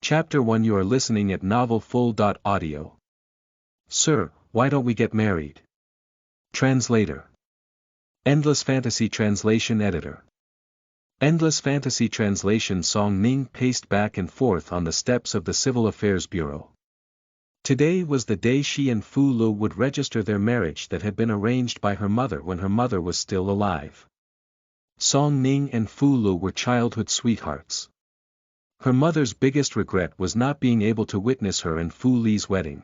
Chapter 1. You are listening at Novel Full. Audio. Sir, why don't we get married? Translator. Endless Fantasy Translation Editor. Endless Fantasy Translation. Song Ning paced back and forth on the steps of the Civil Affairs Bureau. Today was the day she and Fu Lu would register their marriage that had been arranged by her mother when her mother was still alive. Song Ning and Fu Lu were childhood sweethearts. Her mother's biggest regret was not being able to witness her and Fu Li's wedding.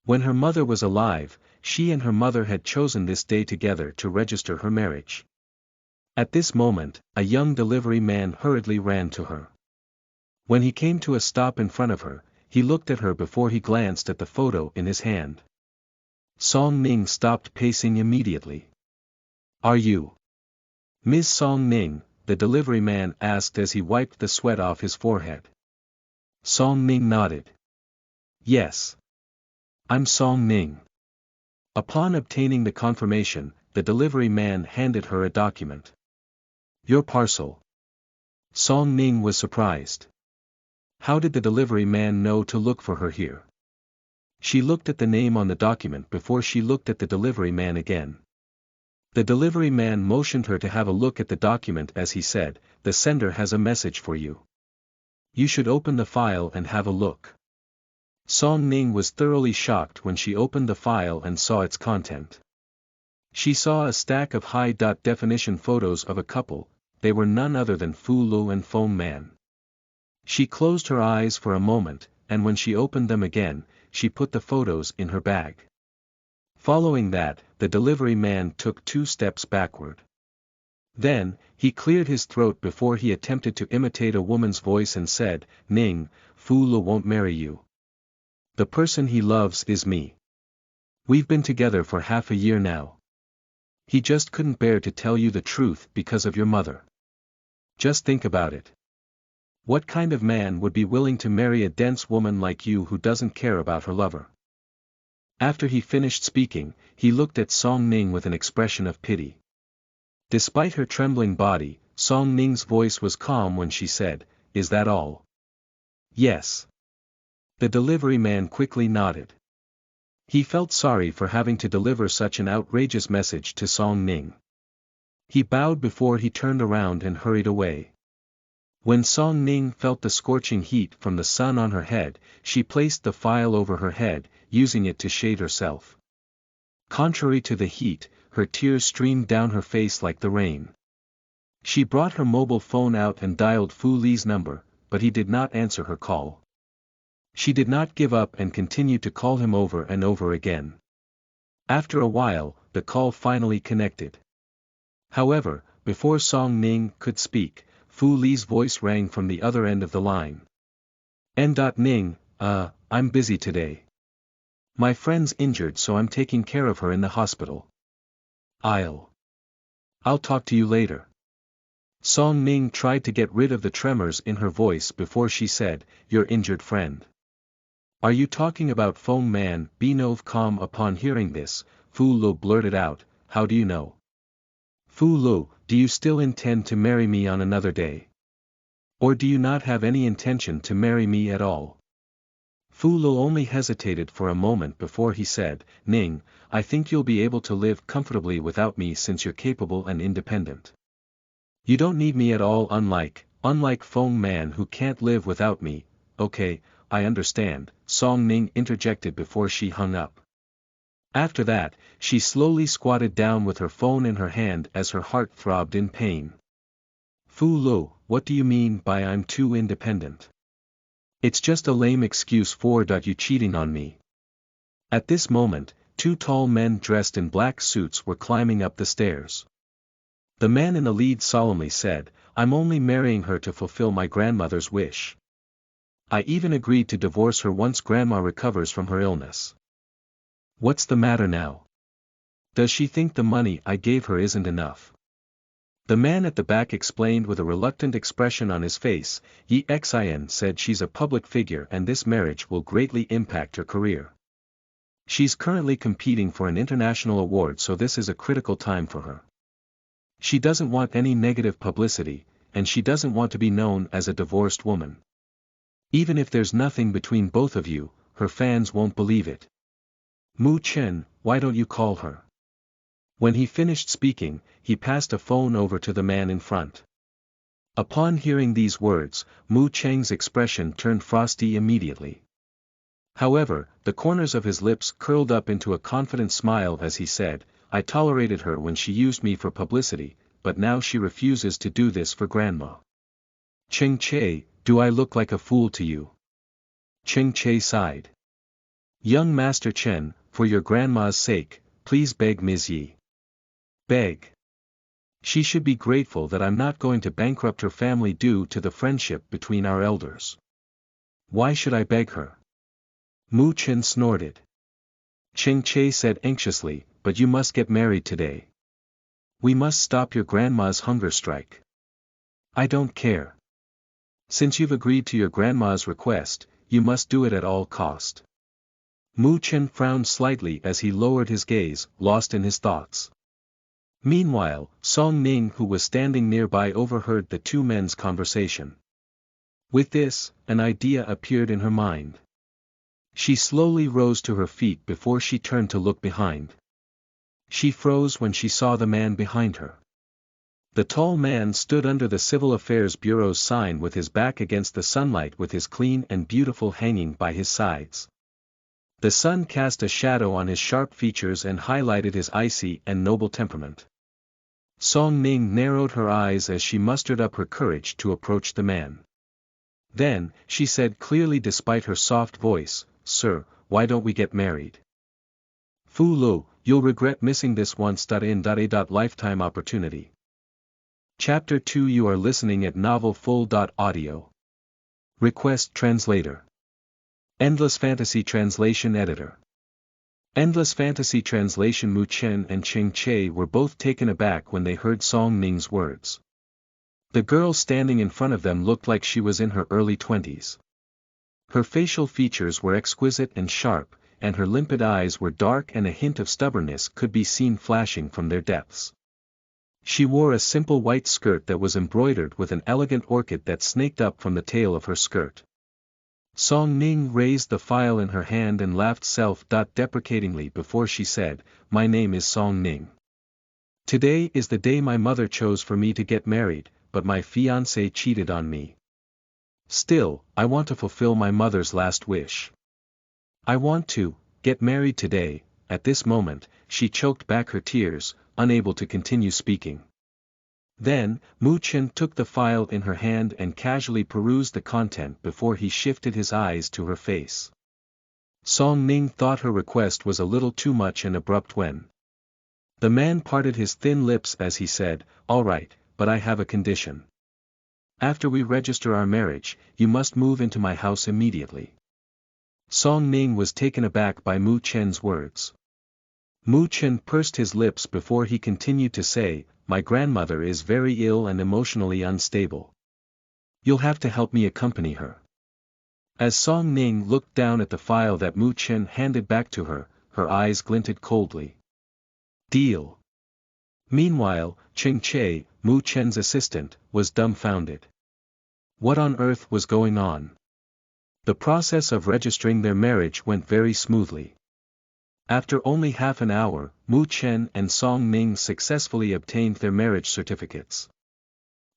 When her mother was alive, she and her mother had chosen this day together to register her marriage. At this moment, a young delivery man hurriedly ran to her. When he came to a stop in front of her, he looked at her before he glanced at the photo in his hand. Song Ning stopped pacing immediately. "Are you Ms. Song Ning?" the delivery man asked as he wiped the sweat off his forehead. Song Ning nodded. "Yes. I'm Song Ning." Upon obtaining the confirmation, the delivery man handed her a document. "Your parcel." Song Ning was surprised. How did the delivery man know to look for her here? She looked at the name on the document before she looked at the delivery man again. The delivery man motioned her to have a look at the document as he said, "The sender has a message for you. You should open the file and have a look." Song Ning was thoroughly shocked when she opened the file and saw its content. She saw a stack of high-definition photos of a couple. They were none other than Fu Lu and Feng Man. She closed her eyes for a moment, and when she opened them again, she put the photos in her bag. Following that, the delivery man took 2 steps backward. Then, he cleared his throat before he attempted to imitate a woman's voice and said, "Ning, Fu Lu won't marry you. The person he loves is me. We've been together for half a year now. He just couldn't bear to tell you the truth because of your mother. Just think about it. What kind of man would be willing to marry a dense woman like you who doesn't care about her lover?" After he finished speaking, he looked at Song Ning with an expression of pity. Despite her trembling body, Song Ning's voice was calm when she said, "Is that all?" "Yes." The delivery man quickly nodded. He felt sorry for having to deliver such an outrageous message to Song Ning. He bowed before he turned around and hurried away. When Song Ning felt the scorching heat from the sun on her head, she placed the file over her head, using it to shade herself. Contrary to the heat, her tears streamed down her face like the rain. She brought her mobile phone out and dialed Fu Li's number, but he did not answer her call. She did not give up and continued to call him over and over again. After a while, the call finally connected. However, before Song Ning could speak, Fu Li's voice rang from the other end of the line. "Ning, I'm busy today. My friend's injured so I'm taking care of her in the hospital. I'll talk to you later." Song Ning tried to get rid of the tremors in her voice before she said, "Your injured friend. Are you talking about Feng Man?" Upon hearing this, Fu Lu blurted out, "How do you know?" "Fu Lu, do you still intend to marry me on another day? Or do you not have any intention to marry me at all?" Fu Lu only hesitated for a moment before he said, "Ning, I think you'll be able to live comfortably without me since you're capable and independent. You don't need me at all unlike Feng Man who can't live without me." "Okay, I understand," Song Ning interjected before she hung up. After that, she slowly squatted down with her phone in her hand as her heart throbbed in pain. "Fu Lu, what do you mean by I'm too independent? It's just a lame excuse for you cheating on me." At this moment, 2 tall men dressed in black suits were climbing up the stairs. The man in the lead solemnly said, "I'm only marrying her to fulfill my grandmother's wish. I even agreed to divorce her once Grandma recovers from her illness." "What's the matter now? Does she think the money I gave her isn't enough?" The man at the back explained with a reluctant expression on his face. Yi Xin said she's a public figure and this marriage will greatly impact her career. She's currently competing for an international award, so this is a critical time for her. She doesn't want any negative publicity, and she doesn't want to be known as a divorced woman. Even if there's nothing between both of you, her fans won't believe it. Mu Chen, why don't you call her? When he finished speaking, he passed a phone over to the man in front. Upon hearing these words, Mu Cheng's expression turned frosty immediately. However, the corners of his lips curled up into a confident smile as he said, I tolerated her when she used me for publicity, but now she refuses to do this for grandma. Cheng Che, do I look like a fool to you? Cheng Che sighed. Young Master Chen, for your grandma's sake, please beg Ms. Yi. Beg. She should be grateful that I'm not going to bankrupt her family due to the friendship between our elders. Why should I beg her? Mu Chen snorted. Cheng Che said anxiously, but you must get married today. We must stop your grandma's hunger strike. I don't care. Since you've agreed to your grandma's request, you must do it at all cost. Mu Chen frowned slightly as he lowered his gaze, lost in his thoughts. Meanwhile, Song Ning who was standing nearby overheard the two men's conversation. With this, an idea appeared in her mind. She slowly rose to her feet before she turned to look behind. She froze when she saw the man behind her. The tall man stood under the Civil Affairs Bureau's sign with his back against the sunlight with his clean and beautiful hanging by his sides. The sun cast a shadow on his sharp features and highlighted his icy and noble temperament. Song Ning narrowed her eyes as she mustered up her courage to approach the man. Then, she said clearly despite her soft voice, Sir, why don't we get married? Fu Lu, you'll regret missing this once-in-a lifetime opportunity. Chapter 2 You are listening at novelfull.audio. Request Translator. Endless Fantasy Translation Editor. Endless Fantasy Translation. Mu Chen and Cheng Che were both taken aback when they heard Song Ning's words. The girl standing in front of them looked like she was in her early 20s. Her facial features were exquisite and sharp, and her limpid eyes were dark and a hint of stubbornness could be seen flashing from their depths. She wore a simple white skirt that was embroidered with an elegant orchid that snaked up from the tail of her skirt. Song Ning raised the file in her hand and laughed self-deprecatingly before she said, My name is Song Ning. Today is the day my mother chose for me to get married, but my fiancé cheated on me. Still, I want to fulfill my mother's last wish. I want to get married today. At this moment, she choked back her tears, unable to continue speaking. Then, Mu Chen took the file in her hand and casually perused the content before he shifted his eyes to her face. Song Ning thought her request was a little too much and abrupt when the man parted his thin lips as he said, All right, but I have a condition. After we register our marriage, you must move into my house immediately. Song Ning was taken aback by Mu Chen's words. Mu Chen pursed his lips before he continued to say, My grandmother is very ill and emotionally unstable. You'll have to help me accompany her. As Song Ning looked down at the file that Mu Chen handed back to her, her eyes glinted coldly. Deal. Meanwhile, Cheng Che, Mu Chen's assistant, was dumbfounded. What on earth was going on? The process of registering their marriage went very smoothly. After only half an hour, Mu Chen and Song Ning successfully obtained their marriage certificates.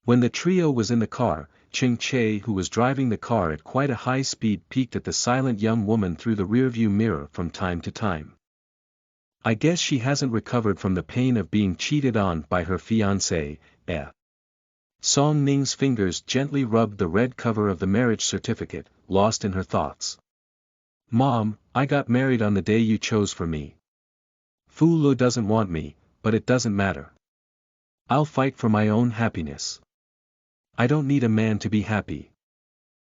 When the trio was in the car, Cheng Che who was driving the car at quite a high speed peeked at the silent young woman through the rearview mirror from time to time. I guess she hasn't recovered from the pain of being cheated on by her fiancé, eh? Song Ning's fingers gently rubbed the red cover of the marriage certificate, lost in her thoughts. Mom, I got married on the day you chose for me. Fu Lu doesn't want me, but it doesn't matter. I'll fight for my own happiness. I don't need a man to be happy.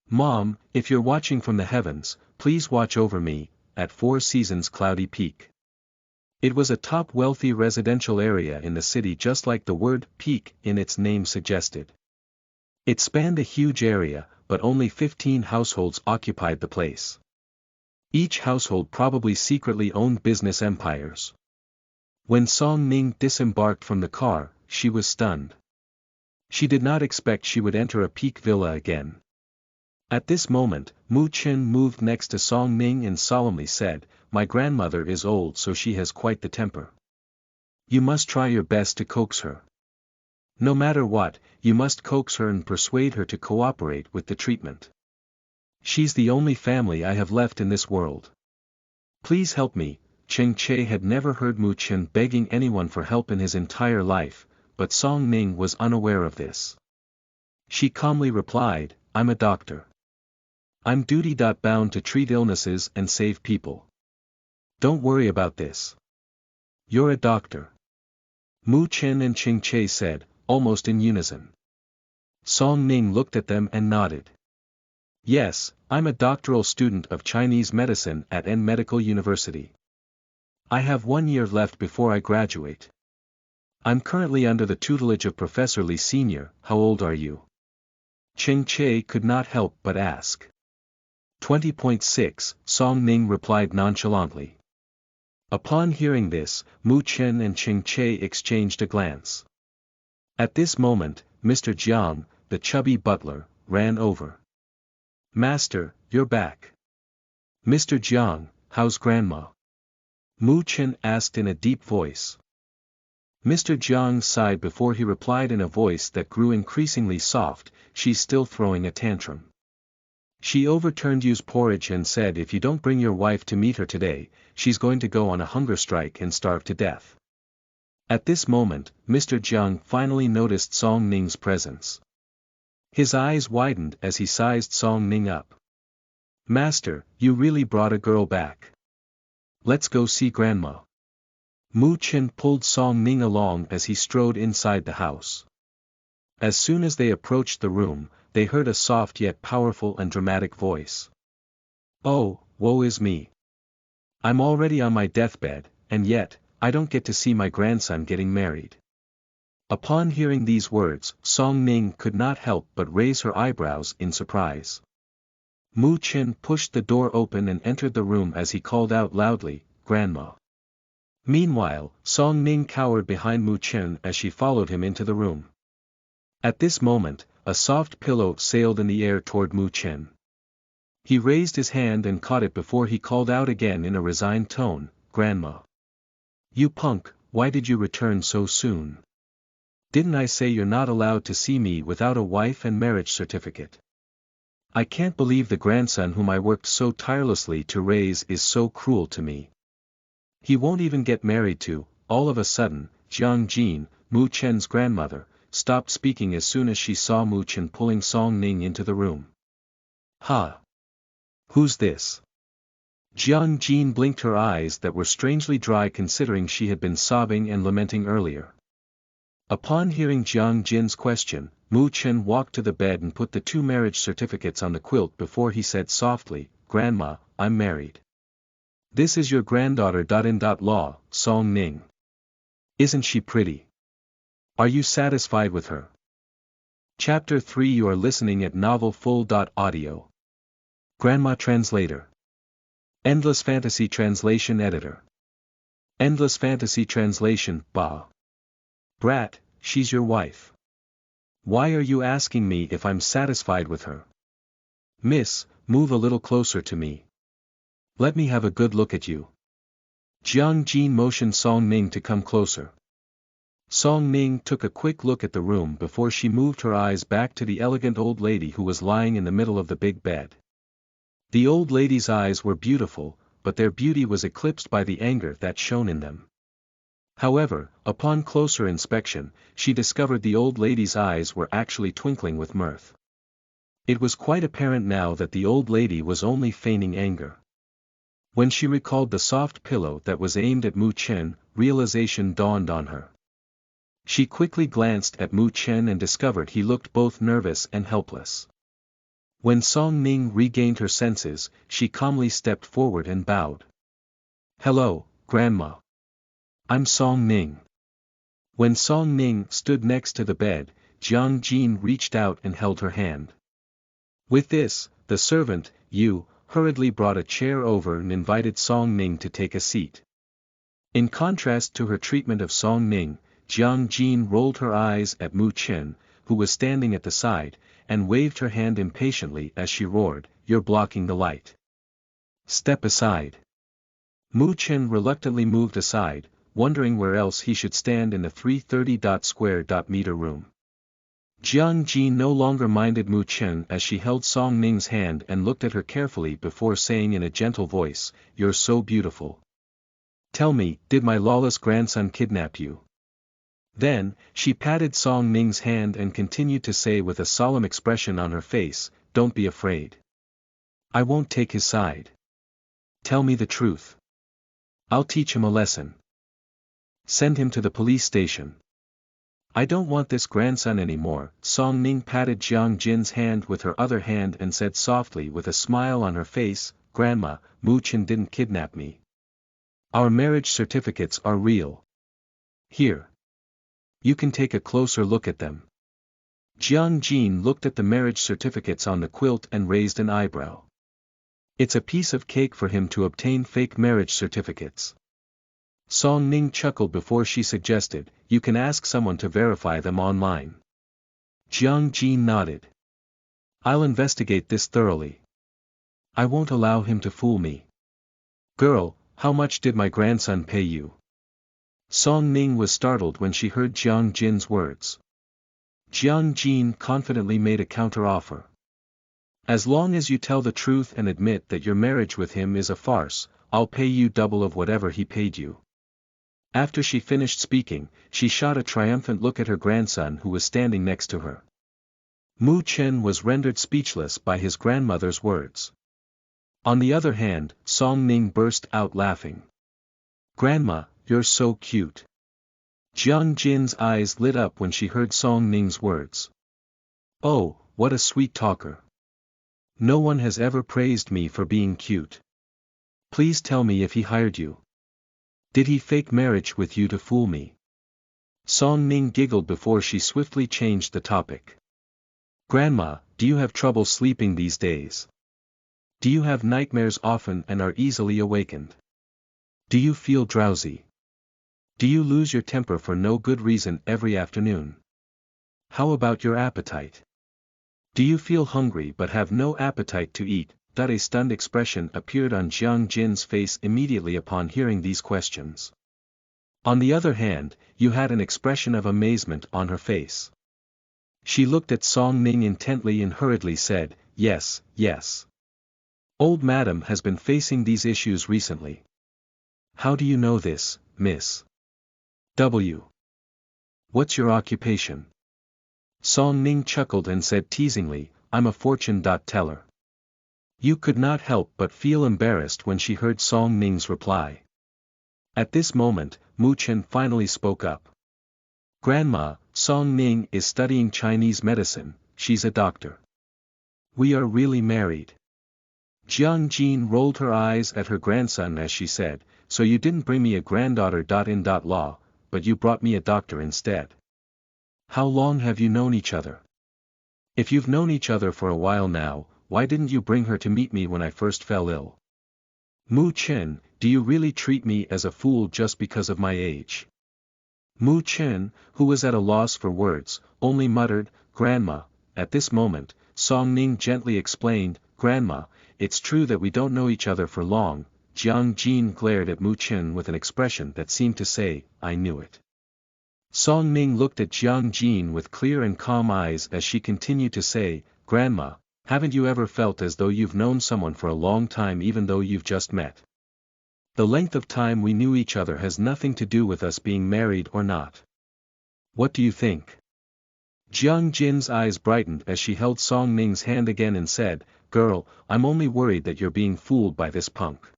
Mom, if you're watching from the heavens, please watch over me, at Four Seasons Cloudy Peak. It was a top wealthy residential area in the city just like the word peak in its name suggested. It spanned a huge area, but only 15 households occupied the place. Each household probably secretly owned business empires. When Song Ning disembarked from the car, she was stunned. She did not expect she would enter a peak villa again. At this moment, Mu Chen moved next to Song Ning and solemnly said, "My grandmother is old, so she has quite the temper. You must try your best to coax her. No matter what, you must coax her and persuade her to cooperate with the treatment. She's the only family I have left in this world. Please help me." Cheng Che had never heard Mu Chen begging anyone for help in his entire life, but Song Ning was unaware of this. She calmly replied, "I'm a doctor. I'm duty-bound to treat illnesses and save people. Don't worry about this. You're a doctor." Mu Chen and Cheng Che said, almost in unison. Song Ning looked at them and nodded. "Yes, I'm a doctoral student of Chinese medicine at N Medical University. I have 1 year left before I graduate. I'm currently under the tutelage of Professor Li Sr. How old are you?" Cheng Che could not help but ask. 20.6, Song Ning replied nonchalantly. Upon hearing this, Mu Chen and Cheng Che exchanged a glance. At this moment, Mr. Jiang, the chubby butler, ran over. "Master, you're back. Mr. Jiang, how's Grandma?" Mu Chen asked in a deep voice. Mr. Jiang sighed before he replied in a voice that grew increasingly soft, "She's still throwing a tantrum. She overturned you's porridge and said if you don't bring your wife to meet her today, she's going to go on a hunger strike and starve to death." At this moment, Mr. Jiang finally noticed Song Ning's presence. His eyes widened as he sized Song Ning up. "Master, you really brought a girl back. Let's go see Grandma." Mu Chen pulled Song Ning along as he strode inside the house. As soon as they approached the room, they heard a soft yet powerful and dramatic voice. "Oh, woe is me. I'm already on my deathbed, and yet, I don't get to see my grandson getting married." Upon hearing these words, Song Ning could not help but raise her eyebrows in surprise. Mu Chen pushed the door open and entered the room as he called out loudly, "Grandma." Meanwhile, Song Ning cowered behind Mu Chen as she followed him into the room. At this moment, a soft pillow sailed in the air toward Mu Chen. He raised his hand and caught it before he called out again in a resigned tone, "Grandma. You punk, why did you return so soon? Didn't I say you're not allowed to see me without a wife and marriage certificate? I can't believe the grandson whom I worked so tirelessly to raise is so cruel to me. He won't even get married to." All of a sudden, Jiang Jin, Mu Chen's grandmother, stopped speaking as soon as she saw Mu Chen pulling Song Ning into the room. "Ha! Who's this?" Jiang Jin blinked her eyes that were strangely dry considering she had been sobbing and lamenting earlier. Upon hearing Jiang Jin's question, Mu Chen walked to the bed and put the 2 marriage certificates on the quilt before he said softly, "Grandma, I'm married. This is your granddaughter. Law, Song Ning. Isn't she pretty? Are you satisfied with her?" Chapter 3. You are listening at novelfull.audio. Grandma Translator. Endless Fantasy Translation Editor. Endless Fantasy Translation, Ba. Brat, she's your wife. Why are you asking me if I'm satisfied with her? Miss, move a little closer to me. Let me have a good look at you. Jiang Jin motioned Song Ning to come closer. Song Ning took a quick look at the room before she moved her eyes back to the elegant old lady who was lying in the middle of the big bed. The old lady's eyes were beautiful, but their beauty was eclipsed by the anger that shone in them. However, upon closer inspection, she discovered the old lady's eyes were actually twinkling with mirth. It was quite apparent now that the old lady was only feigning anger. When she recalled the soft pillow that was aimed at Mu Chen, realization dawned on her. She quickly glanced at Mu Chen and discovered he looked both nervous and helpless. When Song Ning regained her senses, she calmly stepped forward and bowed. "Hello, Grandma. I'm Song Ning." When Song Ning stood next to the bed, Jiang Jin reached out and held her hand. With this, the servant, Yu, hurriedly brought a chair over and invited Song Ning to take a seat. In contrast to her treatment of Song Ning, Jiang Jin rolled her eyes at Mu Chen, who was standing at the side, and waved her hand impatiently as she roared, "You're blocking the light. Step aside." Mu Chen reluctantly moved aside, wondering where else he should stand in the 330-square-meter room. Jiang Jin no longer minded Mu Chen as she held Song Ning's hand and looked at her carefully before saying in a gentle voice, "You're so beautiful. Tell me, did my lawless grandson kidnap you?" Then, she patted Song Ning's hand and continued to say with a solemn expression on her face, "Don't be afraid. I won't take his side. Tell me the truth. I'll teach him a lesson. Send him to the police station. I don't want this grandson anymore." Song Ning patted Jiang Jin's hand with her other hand and said softly with a smile on her face, "Grandma, Mu Chen didn't kidnap me. Our marriage certificates are real. Here. You can take a closer look at them." Jiang Jin looked at the marriage certificates on the quilt and raised an eyebrow. It's a piece of cake for him to obtain fake marriage certificates. Song Ning chuckled before she suggested, "You can ask someone to verify them online." Jiang Jin nodded. "I'll investigate this thoroughly. I won't allow him to fool me." "Girl, how much did my grandson pay you?" Song Ning was startled when she heard Jiang Jin's words. Jiang Jin confidently made a counter-offer. "As long as you tell the truth and admit that your marriage with him is a farce, I'll pay you double of whatever he paid you." After she finished speaking, she shot a triumphant look at her grandson who was standing next to her. Mu Chen was rendered speechless by his grandmother's words. On the other hand, Song Ning burst out laughing. "Grandma, you're so cute." Jiang Jin's eyes lit up when she heard Song Ning's words. "Oh, what a sweet talker. No one has ever praised me for being cute. Please tell me if he hired you. Did he fake marriage with you to fool me?" Song Ning giggled before she swiftly changed the topic. "Grandma, do you have trouble sleeping these days? Do you have nightmares often and are easily awakened? Do you feel drowsy? Do you lose your temper for no good reason every afternoon? How about your appetite? Do you feel hungry but have no appetite to eat?" A stunned expression appeared on Jiang Jin's face immediately upon hearing these questions. On the other hand, you had an expression of amazement on her face. She looked at Song Ning intently and hurriedly said, "Yes, yes. Old Madam has been facing these issues recently." "How do you know this, Miss W? What's your occupation?" Song Ning chuckled and said teasingly, "I'm a fortune teller." You could not help but feel embarrassed when she heard Song Ning's reply. At this moment, Mu Chen finally spoke up. "Grandma, Song Ning is studying Chinese medicine, she's a doctor. We are really married." Jiang Jin rolled her eyes at her grandson as she said, "So you didn't bring me a granddaughter in law, but you brought me a doctor instead. How long have you known each other? If you've known each other for a while now, why didn't you bring her to meet me when I first fell ill? Mu Chen, do you really treat me as a fool just because of my age?" Mu Chen, who was at a loss for words, only muttered, "Grandma." At this moment, Song Ning gently explained, "Grandma, it's true that we don't know each other for long." Jiang Jin glared at Mu Chen with an expression that seemed to say, "I knew it." Song Ning looked at Jiang Jin with clear and calm eyes as she continued to say, "Grandma, haven't you ever felt as though you've known someone for a long time even though you've just met? The length of time we knew each other has nothing to do with us being married or not. What do you think?" Jiang Jin's eyes brightened as she held Song Ning's hand again and said, "Girl, I'm only worried that you're being fooled by this punk.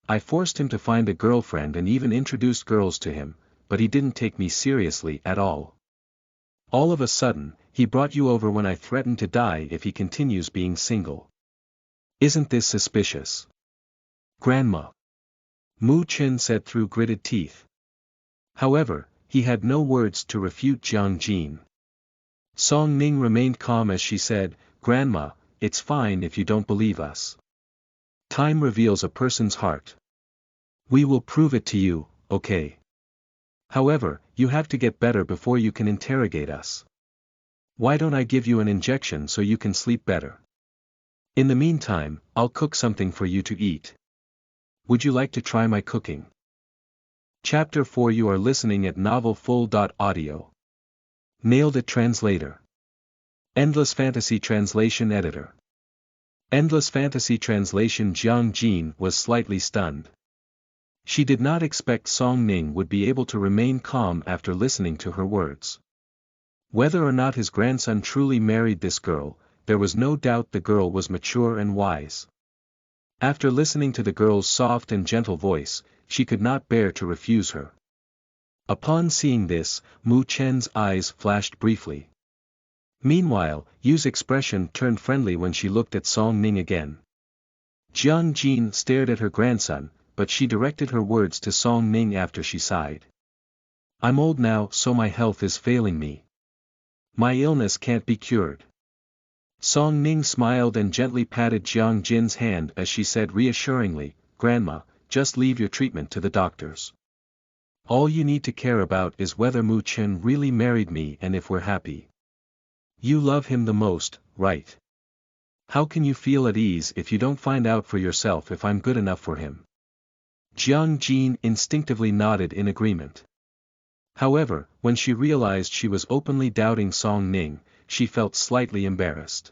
I forced him to find a girlfriend and even introduced girls to him, but he didn't take me seriously at all. All of a sudden, he brought you over when I threatened to die if he continues being single. Isn't this suspicious?" "Grandma," Mu Chen said through gritted teeth. However, he had no words to refute Jiang Jin. Song Ning remained calm as she said, "Grandma, it's fine if you don't believe us. Time reveals a person's heart. We will prove it to you, okay? However, you have to get better before you can interrogate us." Why don't I give you an injection so you can sleep better? In the meantime, I'll cook something for you to eat. Would you like to try my cooking? Chapter 4. You are listening at NovelFull.audio. Nailed It Translator. Endless Fantasy Translation Editor. Endless Fantasy Translation. Jiang Jin was slightly stunned. She did not expect Song Ning would be able to remain calm after listening to her words. Whether or not his grandson truly married this girl, there was no doubt the girl was mature and wise. After listening to the girl's soft and gentle voice, she could not bear to refuse her. Upon seeing this, Mu Chen's eyes flashed briefly. Meanwhile, Yu's expression turned friendly when she looked at Song Ning again. Jiang Jin stared at her grandson, but she directed her words to Song Ning after she sighed. I'm old now, so my health is failing me. My illness can't be cured. Song Ning smiled and gently patted Jiang Jin's hand as she said reassuringly, Grandma, just leave your treatment to the doctors. All you need to care about is whether Mu Chen really married me and if we're happy. You love him the most, right? How can you feel at ease if you don't find out for yourself if I'm good enough for him? Jiang Jin instinctively nodded in agreement. However, when she realized she was openly doubting Song Ning, she felt slightly embarrassed.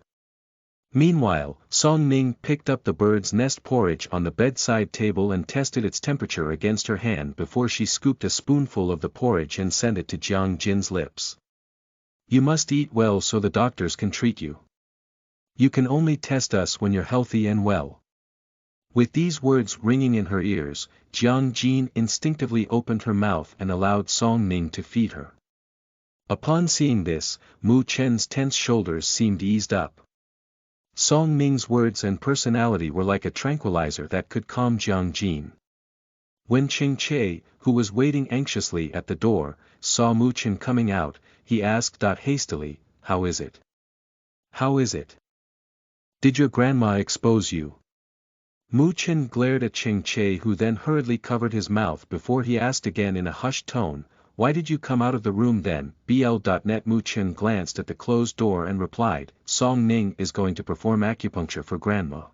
Meanwhile, Song Ning picked up the bird's nest porridge on the bedside table and tested its temperature against her hand before she scooped a spoonful of the porridge and sent it to Jiang Jin's lips. You must eat well so the doctors can treat you. You can only test us when you're healthy and well. With these words ringing in her ears, Jiang Jin instinctively opened her mouth and allowed Song Ning to feed her. Upon seeing this, Mu Chen's tense shoulders seemed eased up. Song Ning's words and personality were like a tranquilizer that could calm Jiang Jin. When Ching Che, who was waiting anxiously at the door, saw Mu Chen coming out, he asked hastily, How is it? How is it? Did your grandma expose you? Mu Chen glared at Ching Che, who then hurriedly covered his mouth before he asked again in a hushed tone, Why did you come out of the room then? BL.net. Mu Chen glanced at the closed door and replied, Song Ning is going to perform acupuncture for grandma.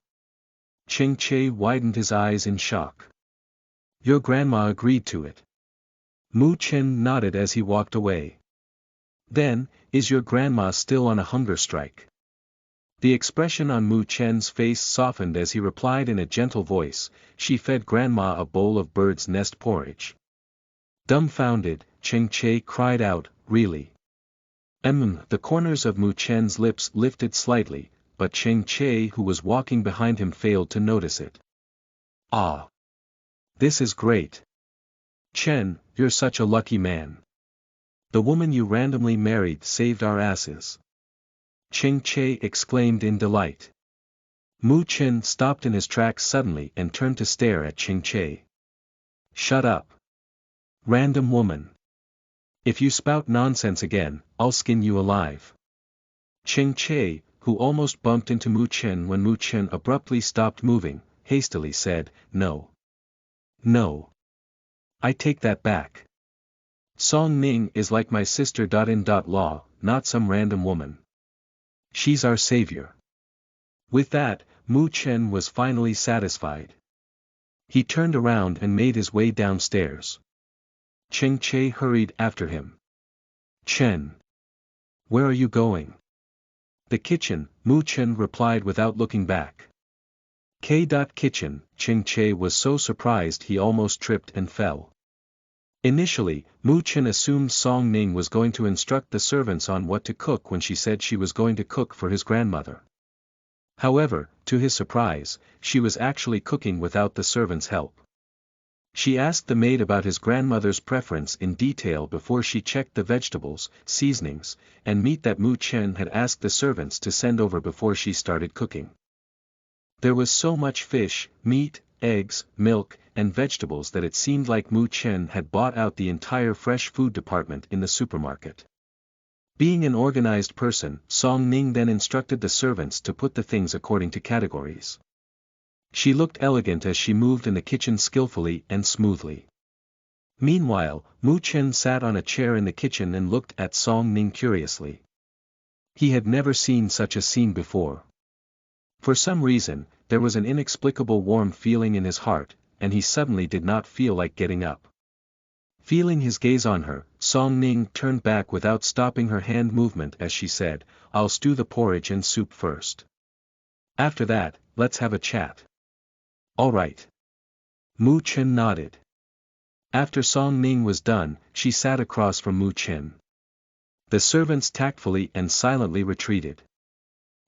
Ching Che widened his eyes in shock. Your grandma agreed to it. Mu Chen nodded as he walked away. Then, is your grandma still on a hunger strike? The expression on Mu Chen's face softened as he replied in a gentle voice, She fed grandma a bowl of bird's nest porridge. Dumbfounded, Ching Che cried out, Really? The corners of Mu Chen's lips lifted slightly, but Ching Che, who was walking behind him, failed to notice it. Ah! This is great. Chen, you're such a lucky man. The woman you randomly married saved our asses. Ching Che exclaimed in delight. Mu Chen stopped in his tracks suddenly and turned to stare at Ching Che. Shut up. Random woman. If you spout nonsense again, I'll skin you alive. Ching Che, who almost bumped into Mu Chen when Mu Chen abruptly stopped moving, hastily said, No. No. I take that back. Song Ning is like my sister. Law, not some random woman. She's our savior. With that, Mu Chen was finally satisfied. He turned around and made his way downstairs. Ching Che hurried after him. Chen. Where are you going? The kitchen, Mu Chen replied without looking back. Kitchen. Ching Che was so surprised he almost tripped and fell. Initially, Mu Chen assumed Song Ning was going to instruct the servants on what to cook when she said she was going to cook for his grandmother. However, to his surprise, she was actually cooking without the servants' help. She asked the maid about his grandmother's preference in detail before she checked the vegetables, seasonings, and meat that Mu Chen had asked the servants to send over before she started cooking. There was so much fish, meat, eggs, milk, and vegetables that it seemed like Mu Chen had bought out the entire fresh food department in the supermarket. Being an organized person, Song Ning then instructed the servants to put the things according to categories. She looked elegant as she moved in the kitchen skillfully and smoothly. Meanwhile, Mu Chen sat on a chair in the kitchen and looked at Song Ning curiously. He had never seen such a scene before. For some reason, there was an inexplicable warm feeling in his heart, and he suddenly did not feel like getting up. Feeling his gaze on her, Song Ning turned back without stopping her hand movement as she said, "I'll stew the porridge and soup first. After that, let's have a chat." "All right." Mu Chen nodded. After Song Ning was done, she sat across from Mu Chen. The servants tactfully and silently retreated.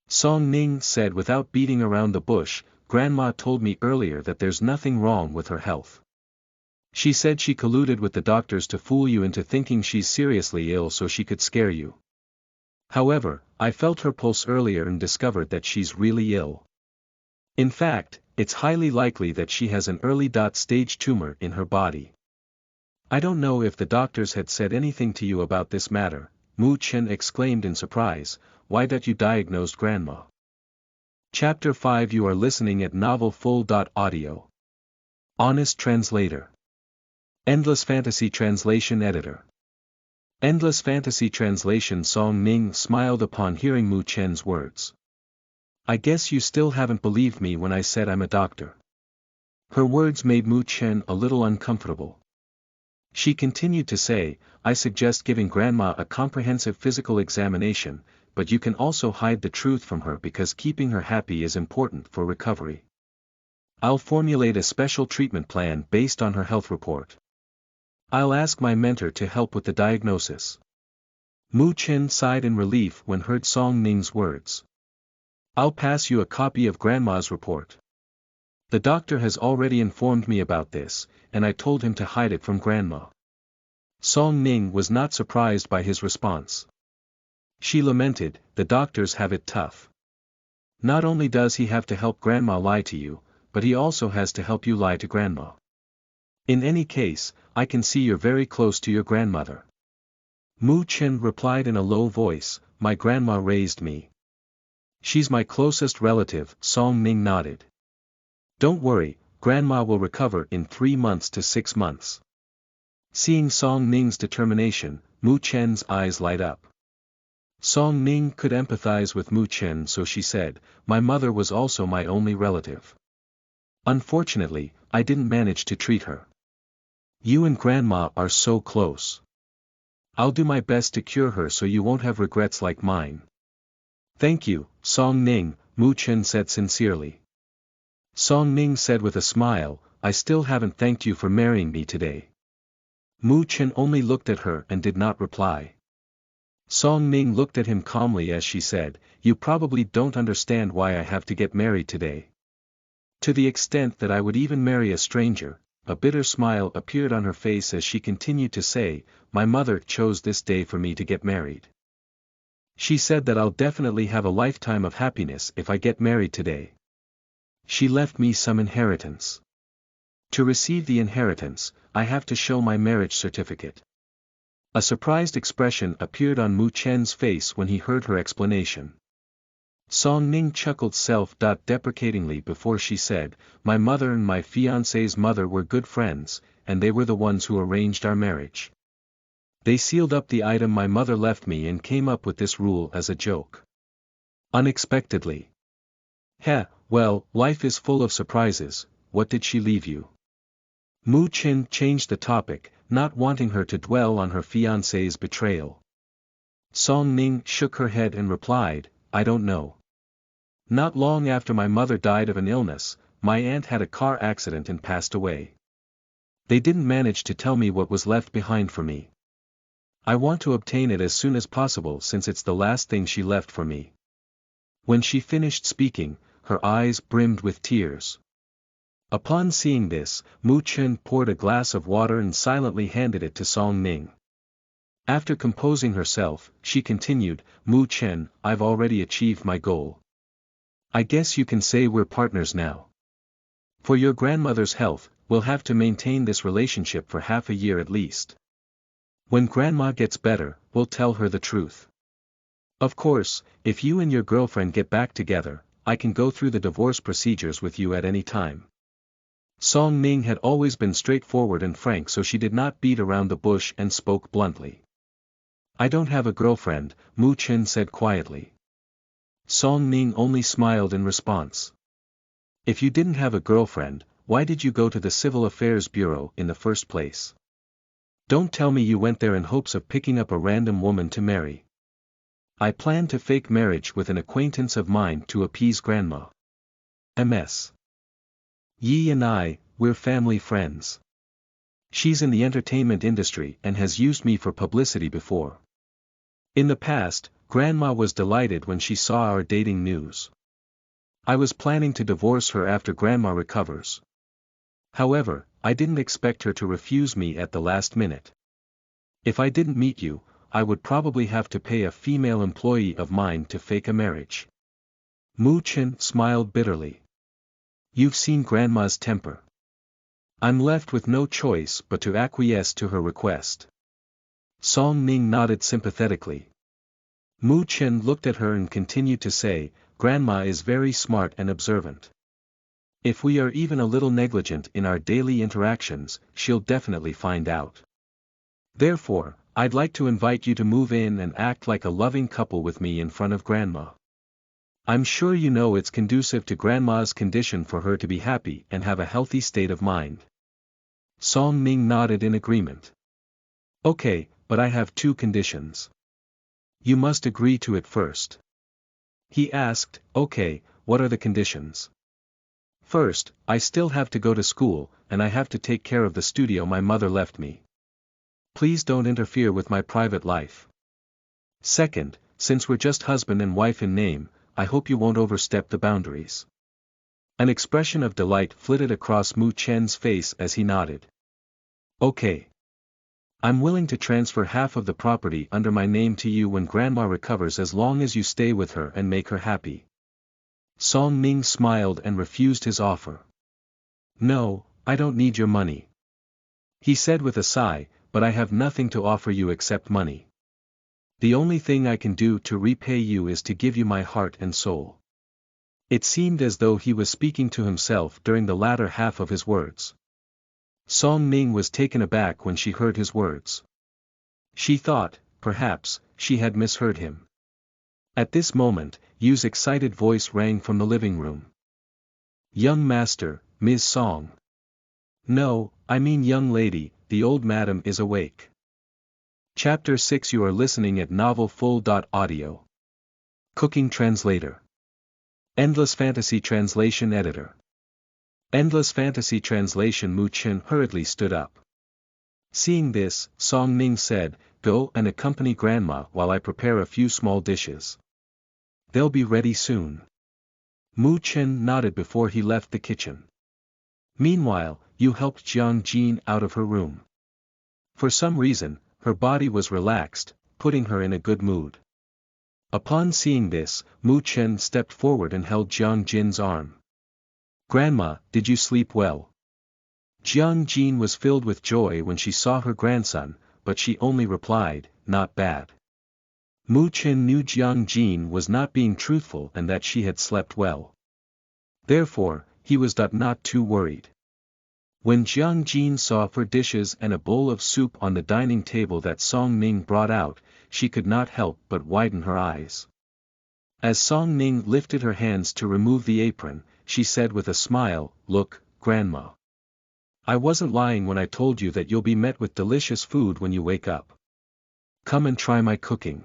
Song Ning said without beating around the bush, "Grandma told me earlier that there's nothing wrong with her health. She said she colluded with the doctors to fool you into thinking she's seriously ill so she could scare you. However, I felt her pulse earlier and discovered that she's really ill. In fact, it's highly likely that she has an early-stage tumor in her body." "I don't know if the doctors had said anything to you about this matter," Mu Chen exclaimed in surprise. "Why don't you diagnose Grandma?" Chapter 5. You are listening at NovelFull.audio. Honest Translator. Endless Fantasy Translation Editor. Endless Fantasy Translation. Song Ning smiled upon hearing Mu Chen's words. "I guess you still haven't believed me when I said I'm a doctor." Her words made Mu Chen a little uncomfortable. She continued to say, "I suggest giving Grandma a comprehensive physical examination, but you can also hide the truth from her because keeping her happy is important for recovery. I'll formulate a special treatment plan based on her health report. I'll ask my mentor to help with the diagnosis." Mu Chen sighed in relief when heard Song Ning's words. "I'll pass you a copy of Grandma's report. The doctor has already informed me about this, and I told him to hide it from Grandma." Song Ning was not surprised by his response. She lamented, "The doctors have it tough. Not only does he have to help Grandma lie to you, but he also has to help you lie to Grandma. In any case, I can see you're very close to your grandmother." Mu Chen replied in a low voice, "My grandma raised me. She's my closest relative." Song Ning nodded. "Don't worry, Grandma will recover in 3 months to 6 months. Seeing Song Ning's determination, Mu Chen's eyes light up. Song Ning could empathize with Mu Chen, so she said, "My mother was also my only relative. Unfortunately, I didn't manage to treat her. You and Grandma are so close. I'll do my best to cure her so you won't have regrets like mine." "Thank you, Song Ning," Mu Chen said sincerely. Song Ning said with a smile, "I still haven't thanked you for marrying me today." Mu Chen only looked at her and did not reply. Song Ning looked at him calmly as she said, "You probably don't understand why I have to get married today. To the extent that I would even marry a stranger." A bitter smile appeared on her face as she continued to say, "My mother chose this day for me to get married. She said that I'll definitely have a lifetime of happiness if I get married today. She left me some inheritance. To receive the inheritance, I have to show my marriage certificate." A surprised expression appeared on Mu Chen's face when he heard her explanation. Song Ning chuckled self-deprecatingly before she said, "My mother and my fiancé's mother were good friends, and they were the ones who arranged our marriage. They sealed up the item my mother left me and came up with this rule as a joke. Unexpectedly. Heh, well, life is full of surprises. What did she leave you?" Mu Chen changed the topic, not wanting her to dwell on her fiancé's betrayal. Song Ning shook her head and replied, "I don't know. Not long after my mother died of an illness, my aunt had a car accident and passed away. They didn't manage to tell me what was left behind for me. I want to obtain it as soon as possible since it's the last thing she left for me." When she finished speaking, her eyes brimmed with tears. Upon seeing this, Mu Chen poured a glass of water and silently handed it to Song Ning. After composing herself, she continued, "Mu Chen, I've already achieved my goal. I guess you can say we're partners now. For your grandmother's health, we'll have to maintain this relationship for half a year at least. When Grandma gets better, we'll tell her the truth. Of course, if you and your girlfriend get back together, I can go through the divorce procedures with you at any time." Song Ning had always been straightforward and frank, so she did not beat around the bush and spoke bluntly. I don't have a girlfriend, Mu Chen said quietly. Song Ning only smiled in response. If you didn't have a girlfriend, why did you go to the Civil Affairs Bureau in the first place? Don't tell me you went there in hopes of picking up a random woman to marry. I planned to fake marriage with an acquaintance of mine to appease Grandma. Ms. Yi and we're family friends. She's in the entertainment industry and has used me for publicity before. In the past, Grandma was delighted when she saw our dating news. I was planning to divorce her after Grandma recovers. However, I didn't expect her to refuse me at the last minute. If I didn't meet you, I would probably have to pay a female employee of mine to fake a marriage. Mu Chen smiled bitterly. You've seen Grandma's temper. I'm left with no choice but to acquiesce to her request. Song Ning nodded sympathetically. Mu Chen looked at her and continued to say, Grandma is very smart and observant. If we are even a little negligent in our daily interactions, she'll definitely find out. Therefore, I'd like to invite you to move in and act like a loving couple with me in front of Grandma. I'm sure you know it's conducive to Grandma's condition for her to be happy and have a healthy state of mind. Song Ning nodded in agreement. Okay, but I have two conditions. You must agree to it first. He asked, okay, what are the conditions? First, I still have to go to school, and I have to take care of the studio my mother left me. Please don't interfere with my private life. Second, since we're just husband and wife in name, I hope you won't overstep the boundaries. An expression of delight flitted across Mu Chen's face as he nodded. Okay. I'm willing to transfer half of the property under my name to you when Grandma recovers as long as you stay with her and make her happy. Song Ning smiled and refused his offer. No, I don't need your money. He said with a sigh, but I have nothing to offer you except money. The only thing I can do to repay you is to give you my heart and soul. It seemed as though he was speaking to himself during the latter half of his words. Song Ning was taken aback when she heard his words. She thought, perhaps, she had misheard him. At this moment, Yu's excited voice rang from the living room. Young master, Ms. Song. No, I mean young lady, the old madam is awake. Chapter 6. You are listening at novelfull.audio. Cooking Translator. Endless Fantasy Translation Editor. Endless Fantasy Translation. Mu Chen hurriedly stood up. Seeing this, Song Ning said, go and accompany Grandma while I prepare a few small dishes. They'll be ready soon. Mu Chen nodded before he left the kitchen. Meanwhile, Yu helped Jiang Jin out of her room. For some reason, her body was relaxed, putting her in a good mood. Upon seeing this, Mu Chen stepped forward and held Jiang Jin's arm. Grandma, did you sleep well? Jiang Jin was filled with joy when she saw her grandson, but she only replied, not bad. Mu Chen knew Jiang Jin was not being truthful and that she had slept well. Therefore, he was not too worried. When Jiang Jin saw her dishes and a bowl of soup on the dining table that Song Ning brought out, she could not help but widen her eyes. As Song Ning lifted her hands to remove the apron, she said with a smile, look, Grandma. I wasn't lying when I told you that you'll be met with delicious food when you wake up. Come and try my cooking.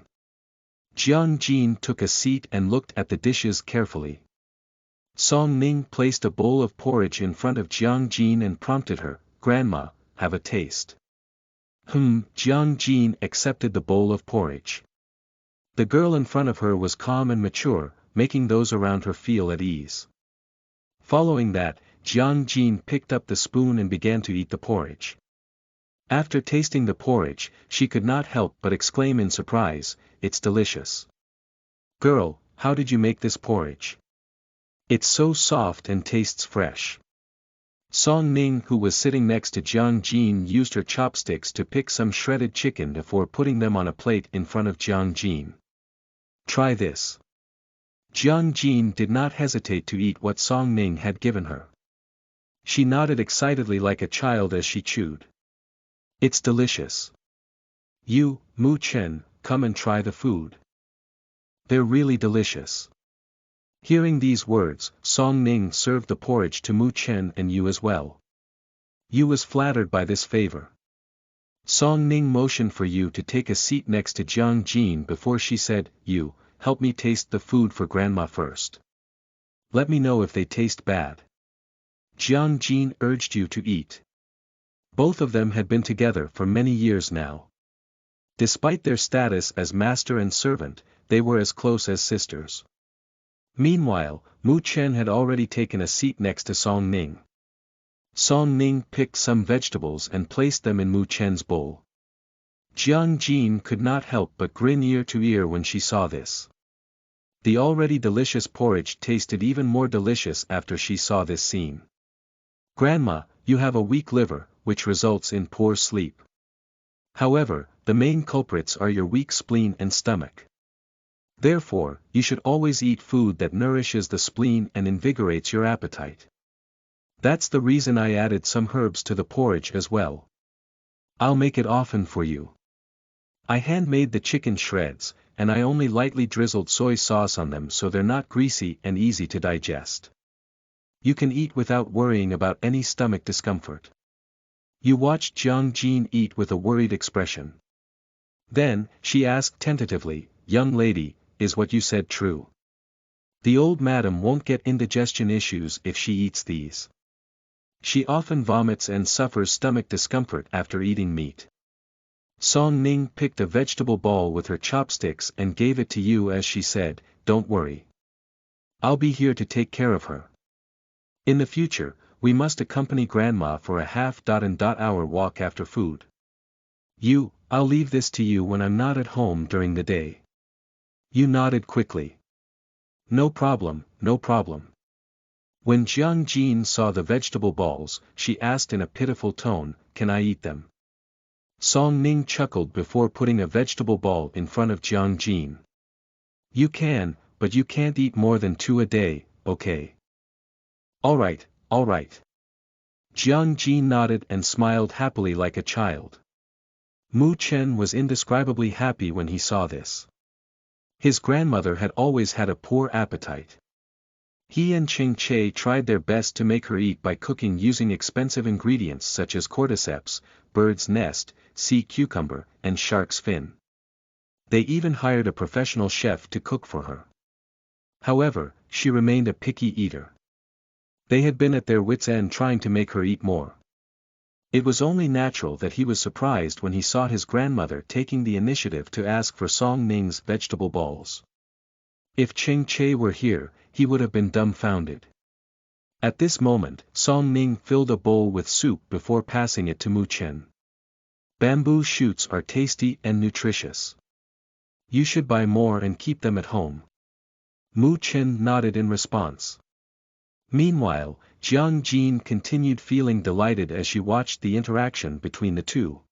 Jiang Jin took a seat and looked at the dishes carefully. Song Ning placed a bowl of porridge in front of Jiang Jin and prompted her, Grandma, have a taste. Jiang Jin accepted the bowl of porridge. The girl in front of her was calm and mature, making those around her feel at ease. Following that, Jiang Jin picked up the spoon and began to eat the porridge. After tasting the porridge, she could not help but exclaim in surprise, it's delicious. Girl, how did you make this porridge? It's so soft and tastes fresh. Song Ning, who was sitting next to Jiang Jin, used her chopsticks to pick some shredded chicken before putting them on a plate in front of Jiang Jin. Try this. Jiang Jin did not hesitate to eat what Song Ning had given her. She nodded excitedly like a child as she chewed. It's delicious. You, Mu Chen, come and try the food. They're really delicious. Hearing these words, Song Ning served the porridge to Mu Chen and Yu as well. Yu was flattered by this favor. Song Ning motioned for Yu to take a seat next to Jiang Jin before she said, "Yu, help me taste the food for grandma first. Let me know if they taste bad." Jiang Jin urged Yu to eat. Both of them had been together for many years now. Despite their status as master and servant, they were as close as sisters. Meanwhile, Mu Chen had already taken a seat next to Song Ning. Song Ning picked some vegetables and placed them in Mu Chen's bowl. Jiang Jin could not help but grin ear to ear when she saw this. The already delicious porridge tasted even more delicious after she saw this scene. "Grandma, you have a weak liver, which results in poor sleep. However, the main culprits are your weak spleen and stomach. Therefore, you should always eat food that nourishes the spleen and invigorates your appetite. That's the reason I added some herbs to the porridge as well. I'll make it often for you. I hand-made the chicken shreds, and I only lightly drizzled soy sauce on them so they're not greasy and easy to digest. You can eat without worrying about any stomach discomfort." Yu watched Jiang Jin eat with a worried expression. Then, she asked tentatively, "Young lady, is what you said true? The old madam won't get indigestion issues if she eats these. She often vomits and suffers stomach discomfort after eating meat." Song Ning picked a vegetable ball with her chopsticks and gave it to Yu as she said, "Don't worry. I'll be here to take care of her. In the future, we must accompany grandma for a half-hour walk after food. Yu, I'll leave this to you when I'm not at home during the day." Yu nodded quickly. "No problem, no problem." When Jiang Jin saw the vegetable balls, she asked in a pitiful tone, "Can I eat them?" Song Ning chuckled before putting a vegetable ball in front of Jiang Jin. "You can, but you can't eat more than 2 a day, okay?" All right. Jiang Jin nodded and smiled happily like a child. Mu Chen was indescribably happy when he saw this. His grandmother had always had a poor appetite. He and Ching Che tried their best to make her eat by cooking using expensive ingredients such as cordyceps, bird's nest, sea cucumber, and shark's fin. They even hired a professional chef to cook for her. However, she remained a picky eater. They had been at their wits' end trying to make her eat more. It was only natural that he was surprised when he saw his grandmother taking the initiative to ask for Song Ning's vegetable balls. If Ching Che were here, he would have been dumbfounded. At this moment, Song Ning filled a bowl with soup before passing it to Mu Chen. "Bamboo shoots are tasty and nutritious. You should buy more and keep them at home." Mu Chen nodded in response. Meanwhile, Jiang Jin continued feeling delighted as she watched the interaction between the two.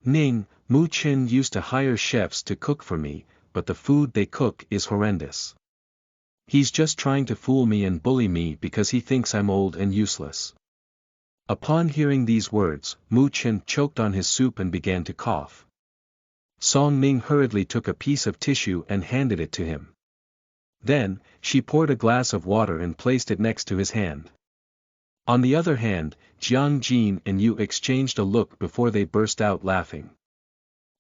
"Ning, Mu Chen used to hire chefs to cook for me, but the food they cook is horrendous. He's just trying to fool me and bully me because he thinks I'm old and useless." Upon hearing these words, Mu Chen choked on his soup and began to cough. Song Ning hurriedly took a piece of tissue and handed it to him. Then, she poured a glass of water and placed it next to his hand. On the other hand, Jiang Jin and Yu exchanged a look before they burst out laughing.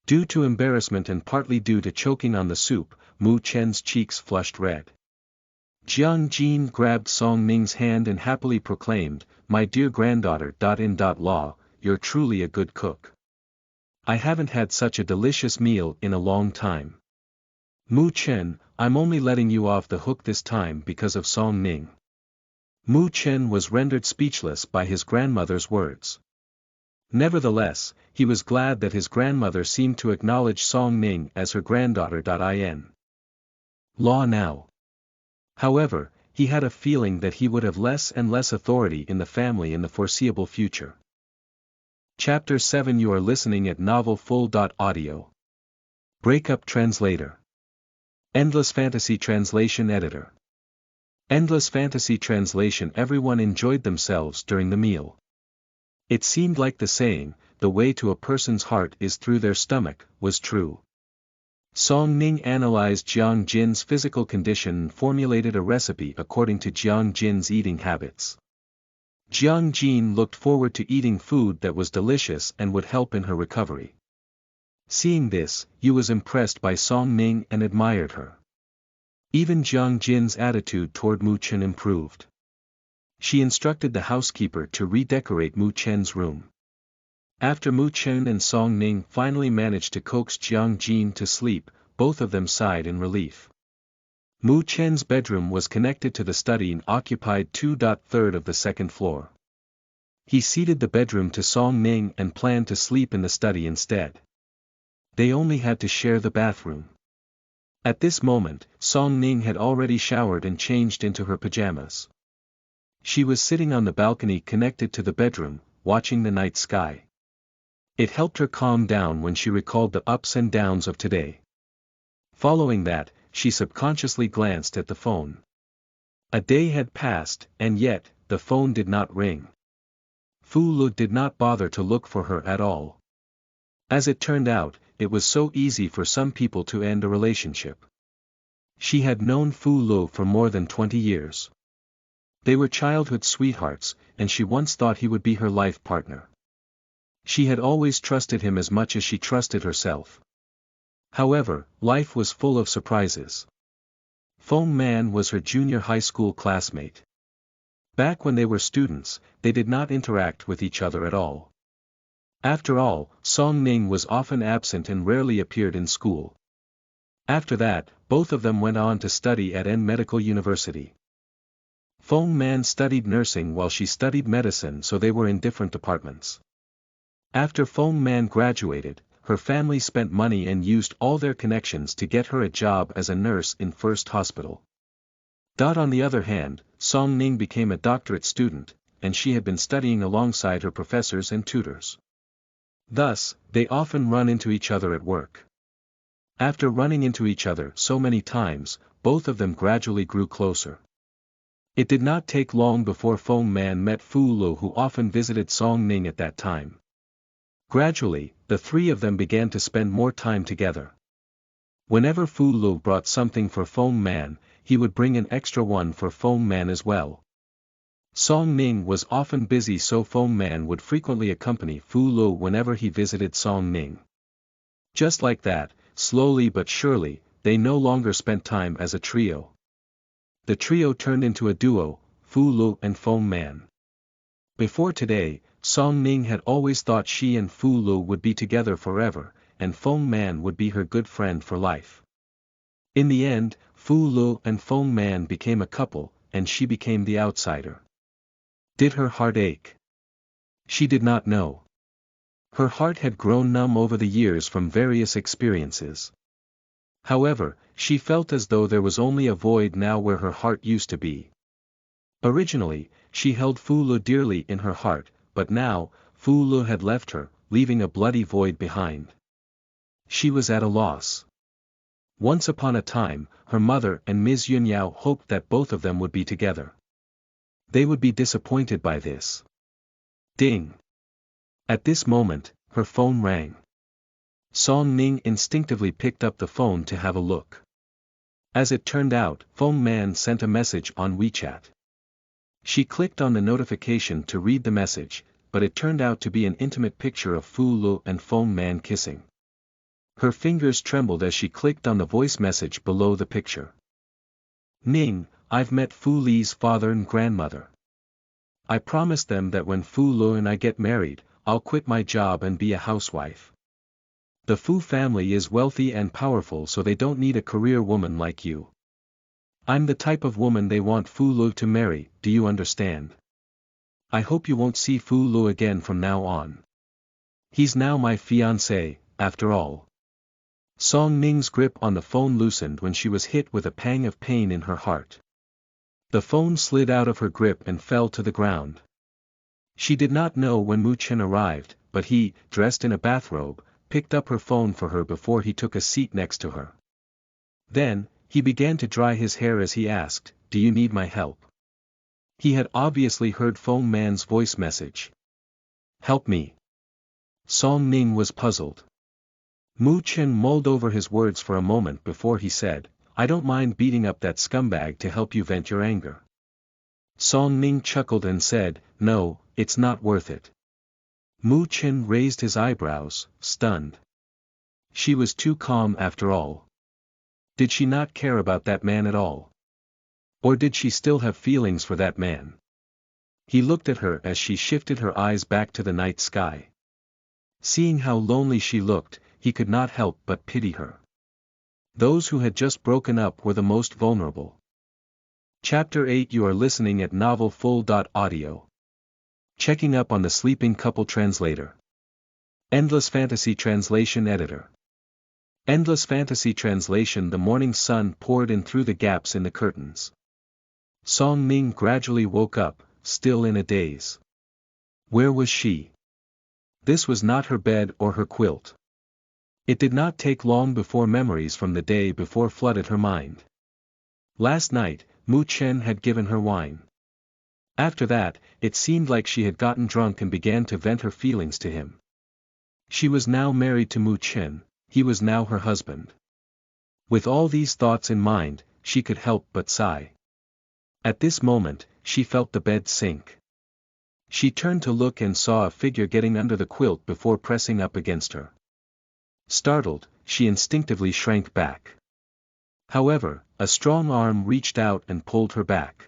Due to embarrassment and partly due to choking on the soup, Mu Chen's cheeks flushed red. Jiang Jin grabbed Song Ning's hand and happily proclaimed, "My dear granddaughter. In-law, you're truly a good cook. I haven't had such a delicious meal in a long time. Mu Chen, I'm only letting you off the hook this time because of Song Ning." Mu Chen was rendered speechless by his grandmother's words. Nevertheless, he was glad that his grandmother seemed to acknowledge Song Ning as her granddaughter. Law now. However, he had a feeling that he would have less and less authority in the family in the foreseeable future. Chapter 7. You are listening at NovelFull.audio. Breakup Translator. Endless Fantasy Translation Editor. Endless Fantasy Translation. Everyone enjoyed themselves during the meal. It seemed like the saying, "the way to a person's heart is through their stomach," was true. Song Ning analyzed Jiang Jin's physical condition and formulated a recipe according to Jiang Jin's eating habits. Jiang Jin looked forward to eating food that was delicious and would help in her recovery. Seeing this, Yu was impressed by Song Ning and admired her. Even Jiang Jin's attitude toward Mu Chen improved. She instructed the housekeeper to redecorate Mu Chen's room. After Mu Chen and Song Ning finally managed to coax Jiang Jin to sleep, both of them sighed in relief. Mu Chen's bedroom was connected to the study and occupied 2/3 of the second floor. He ceded the bedroom to Song Ning and planned to sleep in the study instead. They only had to share the bathroom. At this moment, Song Ning had already showered and changed into her pajamas. She was sitting on the balcony connected to the bedroom, watching the night sky. It helped her calm down when she recalled the ups and downs of today. Following that, she subconsciously glanced at the phone. A day had passed, and yet, the phone did not ring. Fu Lu did not bother to look for her at all. As it turned out, it was so easy for some people to end a relationship. She had known Fu Lu for more than 20 years. They were childhood sweethearts, and she once thought he would be her life partner. She had always trusted him as much as she trusted herself. However, life was full of surprises. Feng Man was her junior high school classmate. Back when they were students, they did not interact with each other at all. After all, Song Ning was often absent and rarely appeared in school. After that, both of them went on to study at N Medical University. Feng Man studied nursing while she studied medicine, so they were in different departments. After Feng Man graduated, her family spent money and used all their connections to get her a job as a nurse in First Hospital. On the other hand, Song Ning became a doctorate student, and she had been studying alongside her professors and tutors. Thus, they often run into each other at work. After running into each other so many times, both of them gradually grew closer. It did not take long before Feng Man met Fu Lu, who often visited Song Ning at that time. Gradually, the three of them began to spend more time together. Whenever Fu Lu brought something for Feng Man, he would bring an extra one for Feng Man as well. Song Ning was often busy, so Feng Man would frequently accompany Fu Lu whenever he visited Song Ning. Just like that, slowly but surely, they no longer spent time as a trio. The trio turned into a duo, Fu Lu and Feng Man. Before today, Song Ning had always thought she and Fu Lu would be together forever, and Feng Man would be her good friend for life. In the end, Fu Lu and Feng Man became a couple, and she became the outsider. Did her heart ache? She did not know. Her heart had grown numb over the years from various experiences. However, she felt as though there was only a void now where her heart used to be. Originally, she held Fu Lu dearly in her heart, but now, Fu Lu had left her, leaving a bloody void behind. She was at a loss. Once upon a time, her mother and Ms. Yunyao hoped that both of them would be together. They would be disappointed by this. Ding! At this moment, her phone rang. Song Ning instinctively picked up the phone to have a look. As it turned out, Feng Man sent a message on WeChat. She clicked on the notification to read the message, but it turned out to be an intimate picture of Fu Lu and Feng Man kissing. Her fingers trembled as she clicked on the voice message below the picture. Ning, I've met Fu Li's father and grandmother. I promised them that when Fu Lu and I get married, I'll quit my job and be a housewife. The Fu family is wealthy and powerful, so they don't need a career woman like you. I'm the type of woman they want Fu Lu to marry, do you understand? I hope you won't see Fu Lu again from now on. He's now my fiancé, after all. Song Ning's grip on the phone loosened when she was hit with a pang of pain in her heart. The phone slid out of her grip and fell to the ground. She did not know when Mu Chen arrived, but he, dressed in a bathrobe, picked up her phone for her before he took a seat next to her. Then, he began to dry his hair as he asked, "Do you need my help?" He had obviously heard Feng Man's voice message. "Help me." Song Ning was puzzled. Mu Chen mulled over his words for a moment before he said, I don't mind beating up that scumbag to help you vent your anger. Song Ning chuckled and said, no, it's not worth it. Mu Chen raised his eyebrows, stunned. She was too calm after all. Did she not care about that man at all? Or did she still have feelings for that man? He looked at her as she shifted her eyes back to the night sky. Seeing how lonely she looked, he could not help but pity her. Those who had just broken up were the most vulnerable. Chapter 8 You are listening at NovelFull.audio. Checking up on the sleeping couple translator. Endless Fantasy Translation Editor. Endless Fantasy Translation The morning sun poured in through the gaps in the curtains. Song Ning gradually woke up, still in a daze. Where was she? This was not her bed or her quilt. It did not take long before memories from the day before flooded her mind. Last night, Mu Chen had given her wine. After that, it seemed like she had gotten drunk and began to vent her feelings to him. She was now married to Mu Chen, he was now her husband. With all these thoughts in mind, she could help but sigh. At this moment, she felt the bed sink. She turned to look and saw a figure getting under the quilt before pressing up against her. Startled, she instinctively shrank back. However, a strong arm reached out and pulled her back.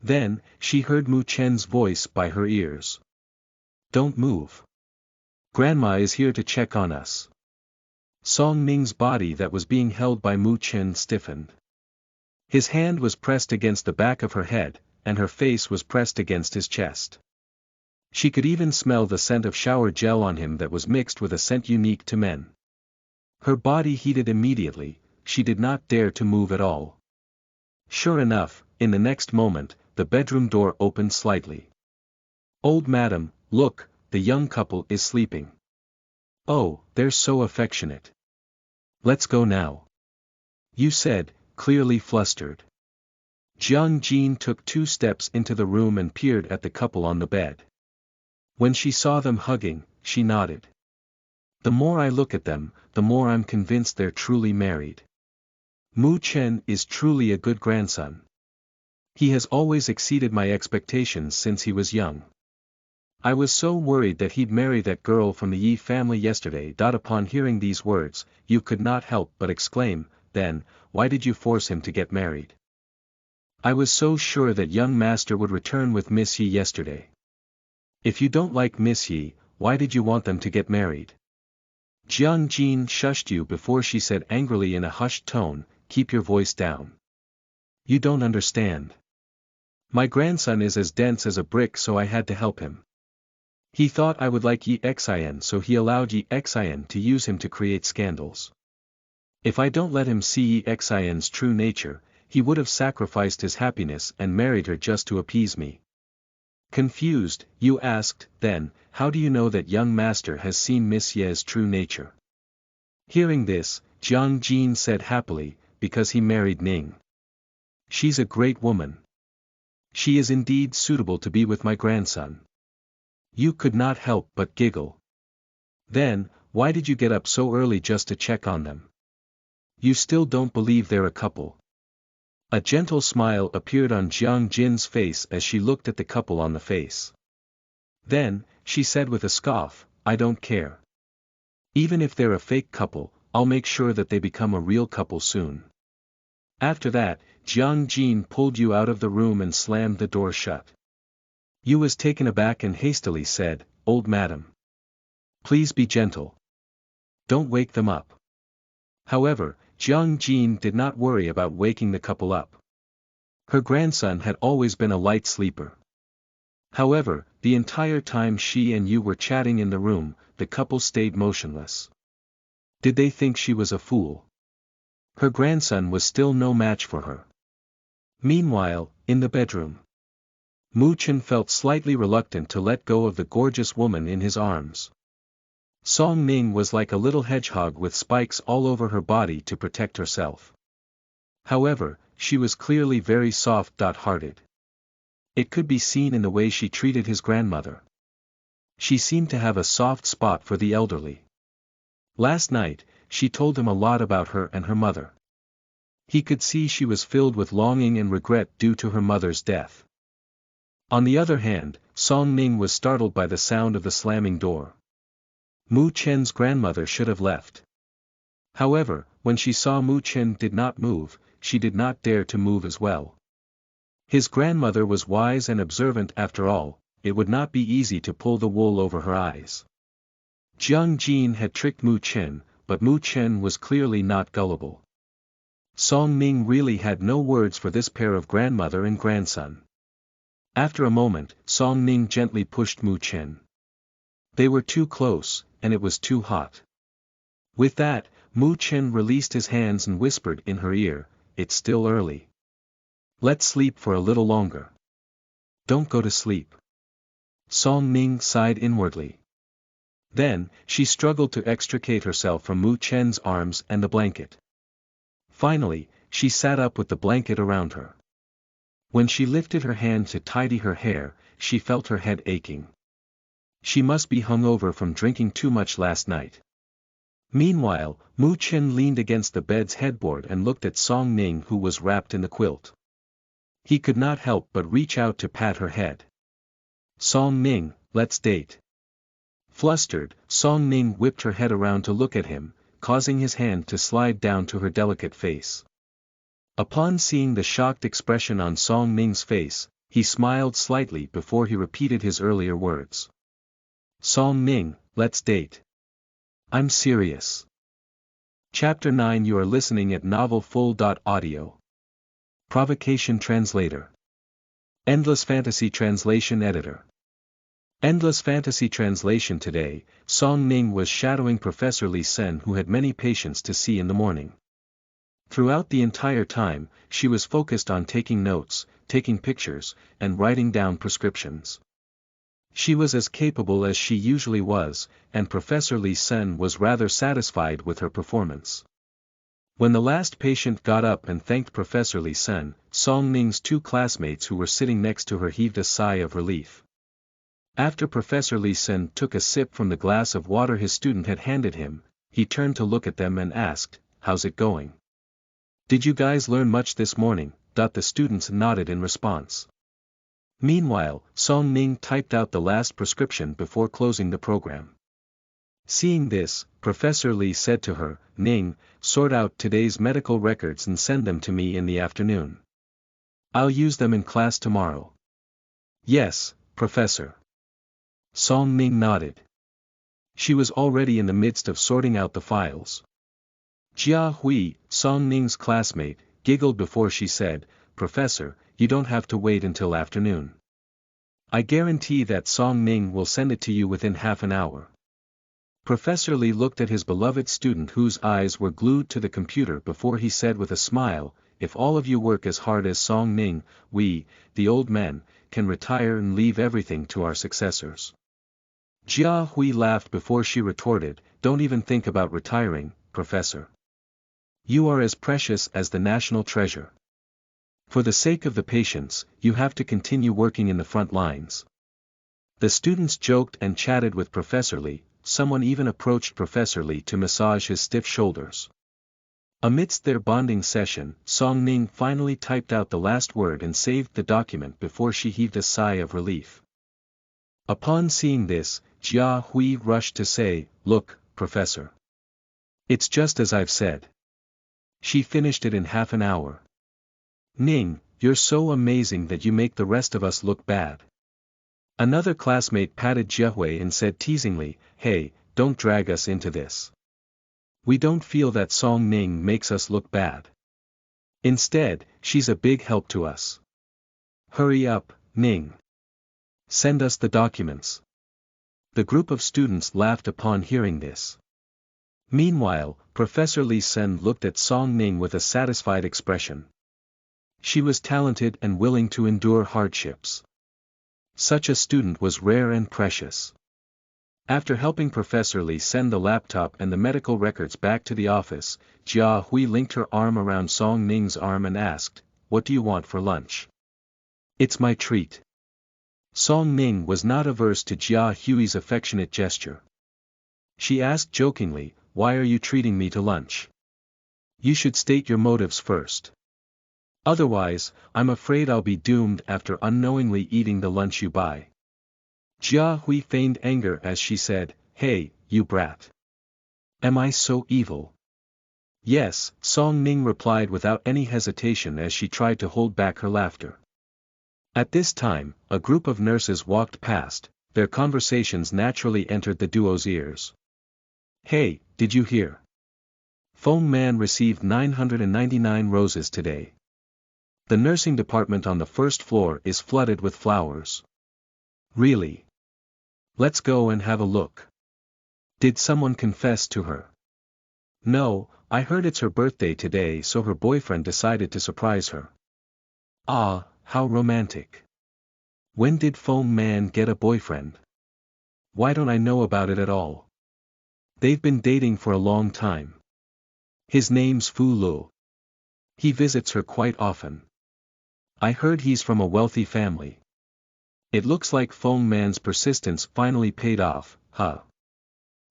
Then, she heard Mu Chen's voice by her ears. Don't move. Grandma is here to check on us. Song Ning's body that was being held by Mu Chen stiffened. His hand was pressed against the back of her head, and her face was pressed against his chest. She could even smell the scent of shower gel on him that was mixed with a scent unique to men. Her body heated immediately, she did not dare to move at all. Sure enough, in the next moment, the bedroom door opened slightly. Old madam, look, the young couple is sleeping. Oh, they're so affectionate. Let's go now. You said, clearly flustered. Jiang Jin took 2 steps into the room and peered at the couple on the bed. When she saw them hugging, she nodded. The more I look at them, the more I'm convinced they're truly married. Mu Chen is truly a good grandson. He has always exceeded my expectations since he was young. I was so worried that he'd marry that girl from the Yi family yesterday. Upon hearing these words, you could not help but exclaim, then, why did you force him to get married? I was so sure that young master would return with Miss Yi yesterday. If you don't like Miss Yi, why did you want them to get married? Jiang Jin shushed you before she said angrily in a hushed tone, keep your voice down. You don't understand. My grandson is as dense as a brick, so I had to help him. He thought I would like Yi Xin, so he allowed Yi Xin to use him to create scandals. If I don't let him see Yi Xin's true nature, he would have sacrificed his happiness and married her just to appease me. Confused, you asked, then, how do you know that young master has seen Miss Ye's true nature? Hearing this, Jiang Jin said happily, because he married Ning. She's a great woman. She is indeed suitable to be with my grandson. You could not help but giggle. Then, why did you get up so early just to check on them? You still don't believe they're a couple? A gentle smile appeared on Jiang Jin's face as she looked at the couple on the face. Then, she said with a scoff, I don't care. Even if they're a fake couple, I'll make sure that they become a real couple soon. After that, Jiang Jin pulled you out of the room and slammed the door shut. You was taken aback and hastily said, Old madam. Please be gentle. Don't wake them up. However, Jiang Jin did not worry about waking the couple up. Her grandson had always been a light sleeper. However, the entire time she and you were chatting in the room, the couple stayed motionless. Did they think she was a fool? Her grandson was still no match for her. Meanwhile, in the bedroom, Mu Chen felt slightly reluctant to let go of the gorgeous woman in his arms. Song Ning was like a little hedgehog with spikes all over her body to protect herself. However, she was clearly very soft-hearted. It could be seen in the way she treated his grandmother. She seemed to have a soft spot for the elderly. Last night, she told him a lot about her and her mother. He could see she was filled with longing and regret due to her mother's death. On the other hand, Song Ning was startled by the sound of the slamming door. Mu Chen's grandmother should have left. However, when she saw Mu Chen did not move, she did not dare to move as well. His grandmother was wise and observant after all, it would not be easy to pull the wool over her eyes. Jiang Jin had tricked Mu Chen, but Mu Chen was clearly not gullible. Song Ning really had no words for this pair of grandmother and grandson. After a moment, Song Ning gently pushed Mu Chen. They were too close, and it was too hot. With that, Mu Chen released his hands and whispered in her ear, "It's still early. Let's sleep for a little longer." "Don't go to sleep." Song Ning sighed inwardly. Then, she struggled to extricate herself from Mu Chen's arms and the blanket. Finally, she sat up with the blanket around her. When she lifted her hand to tidy her hair, she felt her head aching. She must be hungover from drinking too much last night. Meanwhile, Mu Chen leaned against the bed's headboard and looked at Song Ning, who was wrapped in the quilt. He could not help but reach out to pat her head. "Song Ning, let's date." Flustered, Song Ning whipped her head around to look at him, causing his hand to slide down to her delicate face. Upon seeing the shocked expression on Song Ning's face, he smiled slightly before he repeated his earlier words. "Song Ning, let's date. I'm serious." Chapter 9. You are listening at NovelFull.audio. Provocation Translator. Endless Fantasy Translation Editor. Endless Fantasy Translation. Today, Song Ning was shadowing Professor Li Sen, who had many patients to see in the morning. Throughout the entire time, she was focused on taking notes, taking pictures, and writing down prescriptions. She was as capable as she usually was, and Professor Li Sen was rather satisfied with her performance. When the last patient got up and thanked Professor Li Sen, Song Ning's two classmates who were sitting next to her heaved a sigh of relief. After Professor Li Sen took a sip from the glass of water his student had handed him, he turned to look at them and asked, "How's it going? Did you guys learn much this morning?" The students nodded in response. Meanwhile, Song Ning typed out the last prescription before closing the program. Seeing this, Professor Li said to her, "Ning, sort out today's medical records and send them to me in the afternoon. I'll use them in class tomorrow." "Yes, Professor." Song Ning nodded. She was already in the midst of sorting out the files. Jia Hui, Song Ning's classmate, giggled before she said, "Professor, you don't have to wait until afternoon. I guarantee that Song Ning will send it to you within half an hour." Professor Li looked at his beloved student whose eyes were glued to the computer before he said with a smile, "If all of you work as hard as Song Ning, we, the old men, can retire and leave everything to our successors." Jia Hui laughed before she retorted, "Don't even think about retiring, Professor. You are as precious as the national treasure. For the sake of the patients, you have to continue working in the front lines." The students joked and chatted with Professor Li. Someone even approached Professor Li to massage his stiff shoulders. Amidst their bonding session, Song Ning finally typed out the last word and saved the document before she heaved a sigh of relief. Upon seeing this, Jia Hui rushed to say, "Look, Professor. It's just as I've said. She finished it in half an hour. Ning, you're so amazing that you make the rest of us look bad." Another classmate patted Jia Hui and said teasingly, "Hey, don't drag us into this. We don't feel that Song Ning makes us look bad. Instead, she's a big help to us. Hurry up, Ning. Send us the documents." The group of students laughed upon hearing this. Meanwhile, Professor Li Sen looked at Song Ning with a satisfied expression. She was talented and willing to endure hardships. Such a student was rare and precious. After helping Professor Li send the laptop and the medical records back to the office, Jia Hui linked her arm around Song Ning's arm and asked, "What do you want for lunch?" "It's my treat." Song Ning was not averse to Jia Hui's affectionate gesture. She asked jokingly, why are you treating me to lunch? You should state your motives first. Otherwise, I'm afraid I'll be doomed after unknowingly eating the lunch you buy. Jia Hui feigned anger as she said, "Hey, you brat. Am I so evil?" "Yes," Song Ning replied without any hesitation as she tried to hold back her laughter. At this time, a group of nurses walked past, their conversations naturally entered the duo's ears. "Hey, did you hear? Feng Man received 999 roses today. The nursing department on the first floor is flooded with flowers." "Really? Let's go and have a look." "Did someone confess to her?" "No, I heard it's her birthday today so her boyfriend decided to surprise her." "Ah, how romantic. When did Feng Man get a boyfriend? Why don't I know about it at all?" "They've been dating for a long time. His name's Fu Lu. He visits her quite often. I heard he's from a wealthy family." It looks like Feng Man's persistence finally paid off, huh?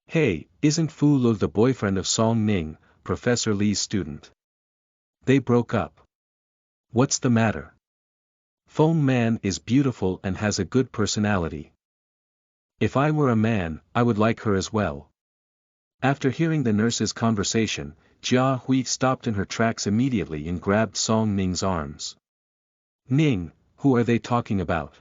"Hey, isn't Fu Lu the boyfriend of Song Ning, Professor Li's student? They broke up. What's the matter? Feng Man is beautiful and has a good personality. If I were a man, I would like her as well." After hearing the nurse's conversation, Jia Hui stopped in her tracks immediately and grabbed Song Ning's arms. "Ning, who are they talking about?"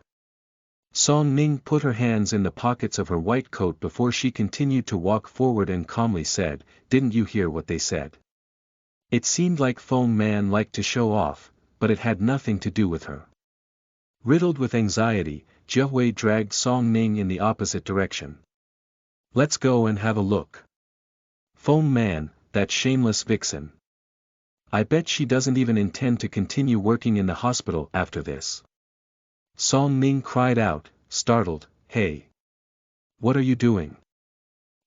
Song Ning put her hands in the pockets of her white coat before she continued to walk forward and calmly said, "Didn't you hear what they said?" It seemed like Feng Man liked to show off, but it had nothing to do with her. Riddled with anxiety, Jia Hui dragged Song Ning in the opposite direction. "Let's go and have a look. Feng Man, that shameless vixen. I bet she doesn't even intend to continue working in the hospital after this." Song Ning cried out, startled, "Hey! What are you doing?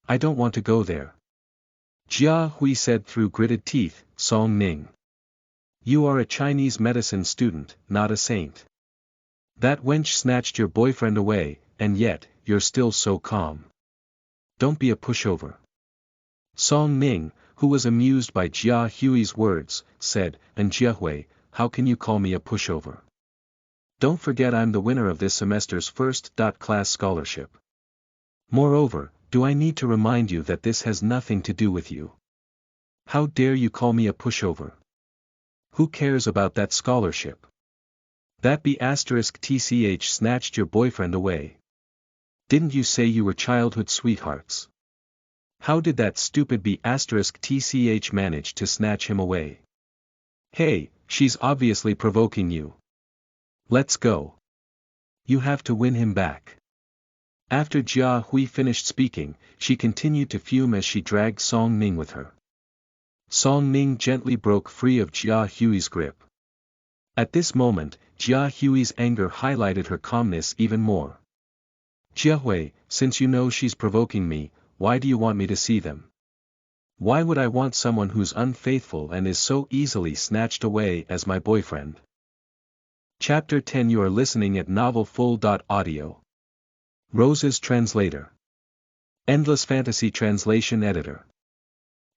I don't want to go there." Jia Hui said through gritted teeth, "Song Ning. You are a Chinese medicine student, not a saint. That wench snatched your boyfriend away, and yet, you're still so calm. Don't be a pushover." Song Ning, who was amused by Jia Hui's words, said, "And Jia Hui, how can you call me a pushover? Don't forget I'm the winner of this semester's first-class scholarship. Moreover, do I need to remind you that this has nothing to do with you? How dare you call me a pushover? Who cares about that scholarship? That B*TCH snatched your boyfriend away. Didn't you say you were childhood sweethearts? How did that stupid B*TCH manage to snatch him away? Hey, she's obviously provoking you. Let's go. You have to win him back." After Jia Hui finished speaking, she continued to fume as she dragged Song Ning with her. Song Ning gently broke free of Jia Hui's grip. At this moment, Jia Hui's anger highlighted her calmness even more. "Jia Hui, since you know she's provoking me, why do you want me to see them? Why would I want someone who's unfaithful and is so easily snatched away as my boyfriend?" Chapter 10. You are listening at novelfull.audio. Roses Translator. Endless Fantasy Translation Editor.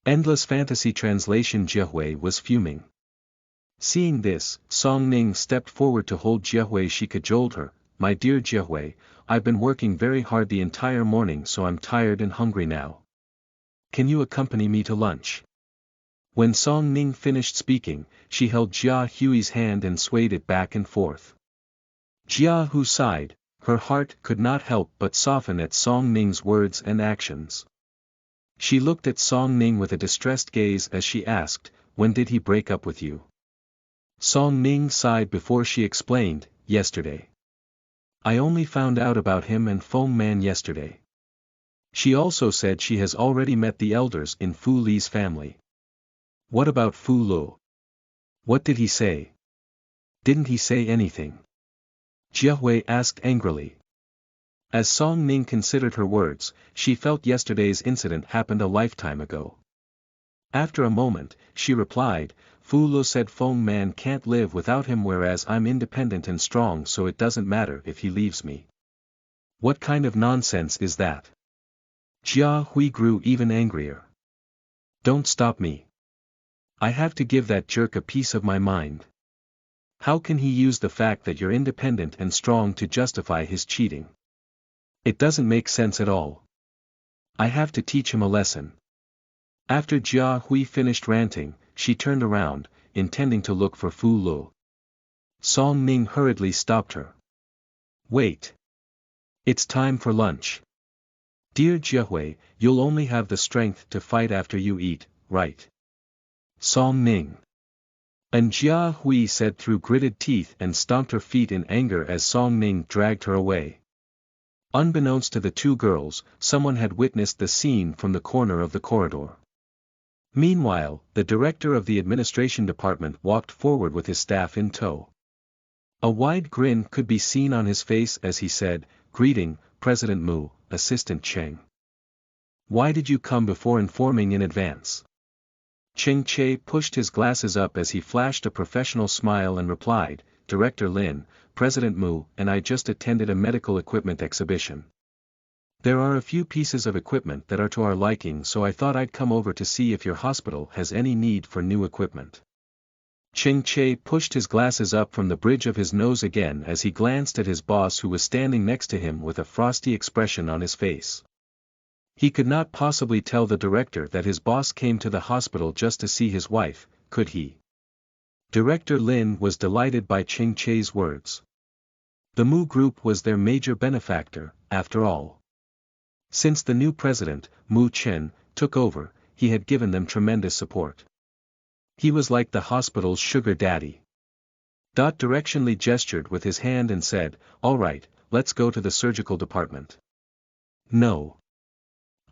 Endless Fantasy Translation. Jia Hui was fuming. Seeing this, Song Ning stepped forward to hold Jia Hui. She cajoled her, "My dear Jia Hui, I've been working very hard the entire morning so I'm tired and hungry now. Can you accompany me to lunch?" When Song Ning finished speaking, she held Jia Hui's hand and swayed it back and forth. Jia Hu sighed, her heart could not help but soften at Song Ning's words and actions. She looked at Song Ning with a distressed gaze as she asked, "When did he break up with you?" Song Ning sighed before she explained, "Yesterday. I only found out about him and Feng Man yesterday." She also said she has already met the elders in Fu Li's family. "What about Fu Lu? What did he say? Didn't he say anything?" Jia Hui asked angrily. As Song Ning considered her words, she felt yesterday's incident happened a lifetime ago. After a moment, she replied, "Fu Lu said Feng Man can't live without him whereas I'm independent and strong so it doesn't matter if he leaves me. What kind of nonsense is that?" Jia Hui grew even angrier. Don't stop me. I have to give that jerk a piece of my mind. How can he use the fact that you're independent and strong to justify his cheating? It doesn't make sense at all. I have to teach him a lesson. After Jia Hui finished ranting, she turned around, intending to look for Fu Lu. Song Ning hurriedly stopped her. Wait. It's time for lunch. Dear Jiahui, you'll only have the strength to fight after you eat, right? Song Ning. And Jia Hui said through gritted teeth and stomped her feet in anger as Song Ning dragged her away. Unbeknownst to the two girls, someone had witnessed the scene from the corner of the corridor. Meanwhile, the director of the administration department walked forward with his staff in tow. A wide grin could be seen on his face as he said, "Greeting, President Mu, Assistant Cheng. Why did you come before informing in advance?" Cheng Che pushed his glasses up as he flashed a professional smile and replied, "Director Lin, President Mu and I just attended a medical equipment exhibition. There are a few pieces of equipment that are to our liking, so I thought I'd come over to see if your hospital has any need for new equipment." Cheng Che pushed his glasses up from the bridge of his nose again as he glanced at his boss who was standing next to him with a frosty expression on his face. He could not possibly tell the director that his boss came to the hospital just to see his wife, could he? Director Lin was delighted by Cheng Che's words. The Mu Group was their major benefactor, after all. Since the new president, Mu Chen, took over, he had given them tremendous support. He was like the hospital's sugar daddy. Directionally gestured with his hand and said, "All right, let's go to the surgical department." "No.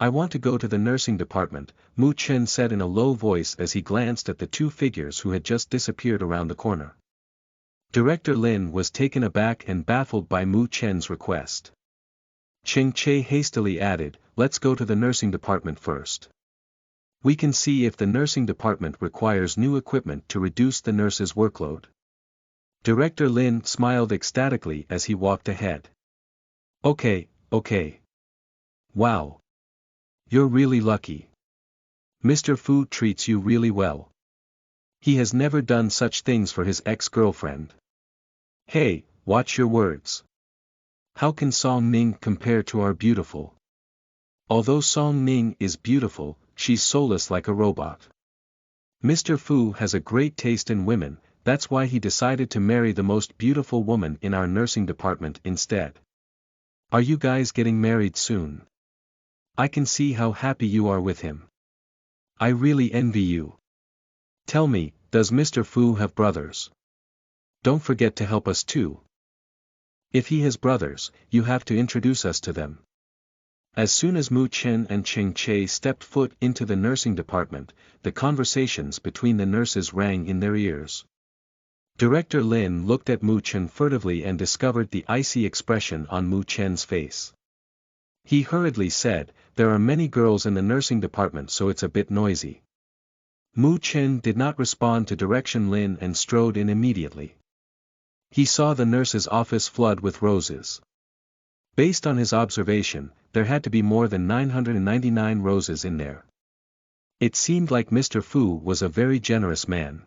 I want to go to the nursing department," Mu Chen said in a low voice as he glanced at the two figures who had just disappeared around the corner. Director Lin was taken aback and baffled by Mu Chen's request. Cheng Che hastily added, "Let's go to the nursing department first. We can see if the nursing department requires new equipment to reduce the nurses' workload." Director Lin smiled ecstatically as he walked ahead. Okay. Wow. You're really lucky. Mr. Fu treats you really well. He has never done such things for his ex-girlfriend. Hey, watch your words. How can Song Ning compare to our beautiful? Although Song Ning is beautiful, she's soulless like a robot. Mr. Fu has a great taste in women, that's why he decided to marry the most beautiful woman in our nursing department instead. Are you guys getting married soon? I can see how happy you are with him. I really envy you. Tell me, does Mr. Fu have brothers? Don't forget to help us too. If he has brothers, you have to introduce us to them." As soon as Mu Chen and Cheng Che stepped foot into the nursing department, the conversations between the nurses rang in their ears. Director Lin looked at Mu Chen furtively and discovered the icy expression on Mu Chen's face. He hurriedly said, "There are many girls in the nursing department so it's a bit noisy." Mu Chen did not respond to Direction Lin and strode in immediately. He saw the nurse's office flood with roses. Based on his observation, there had to be more than 999 roses in there. It seemed like Mr. Fu was a very generous man.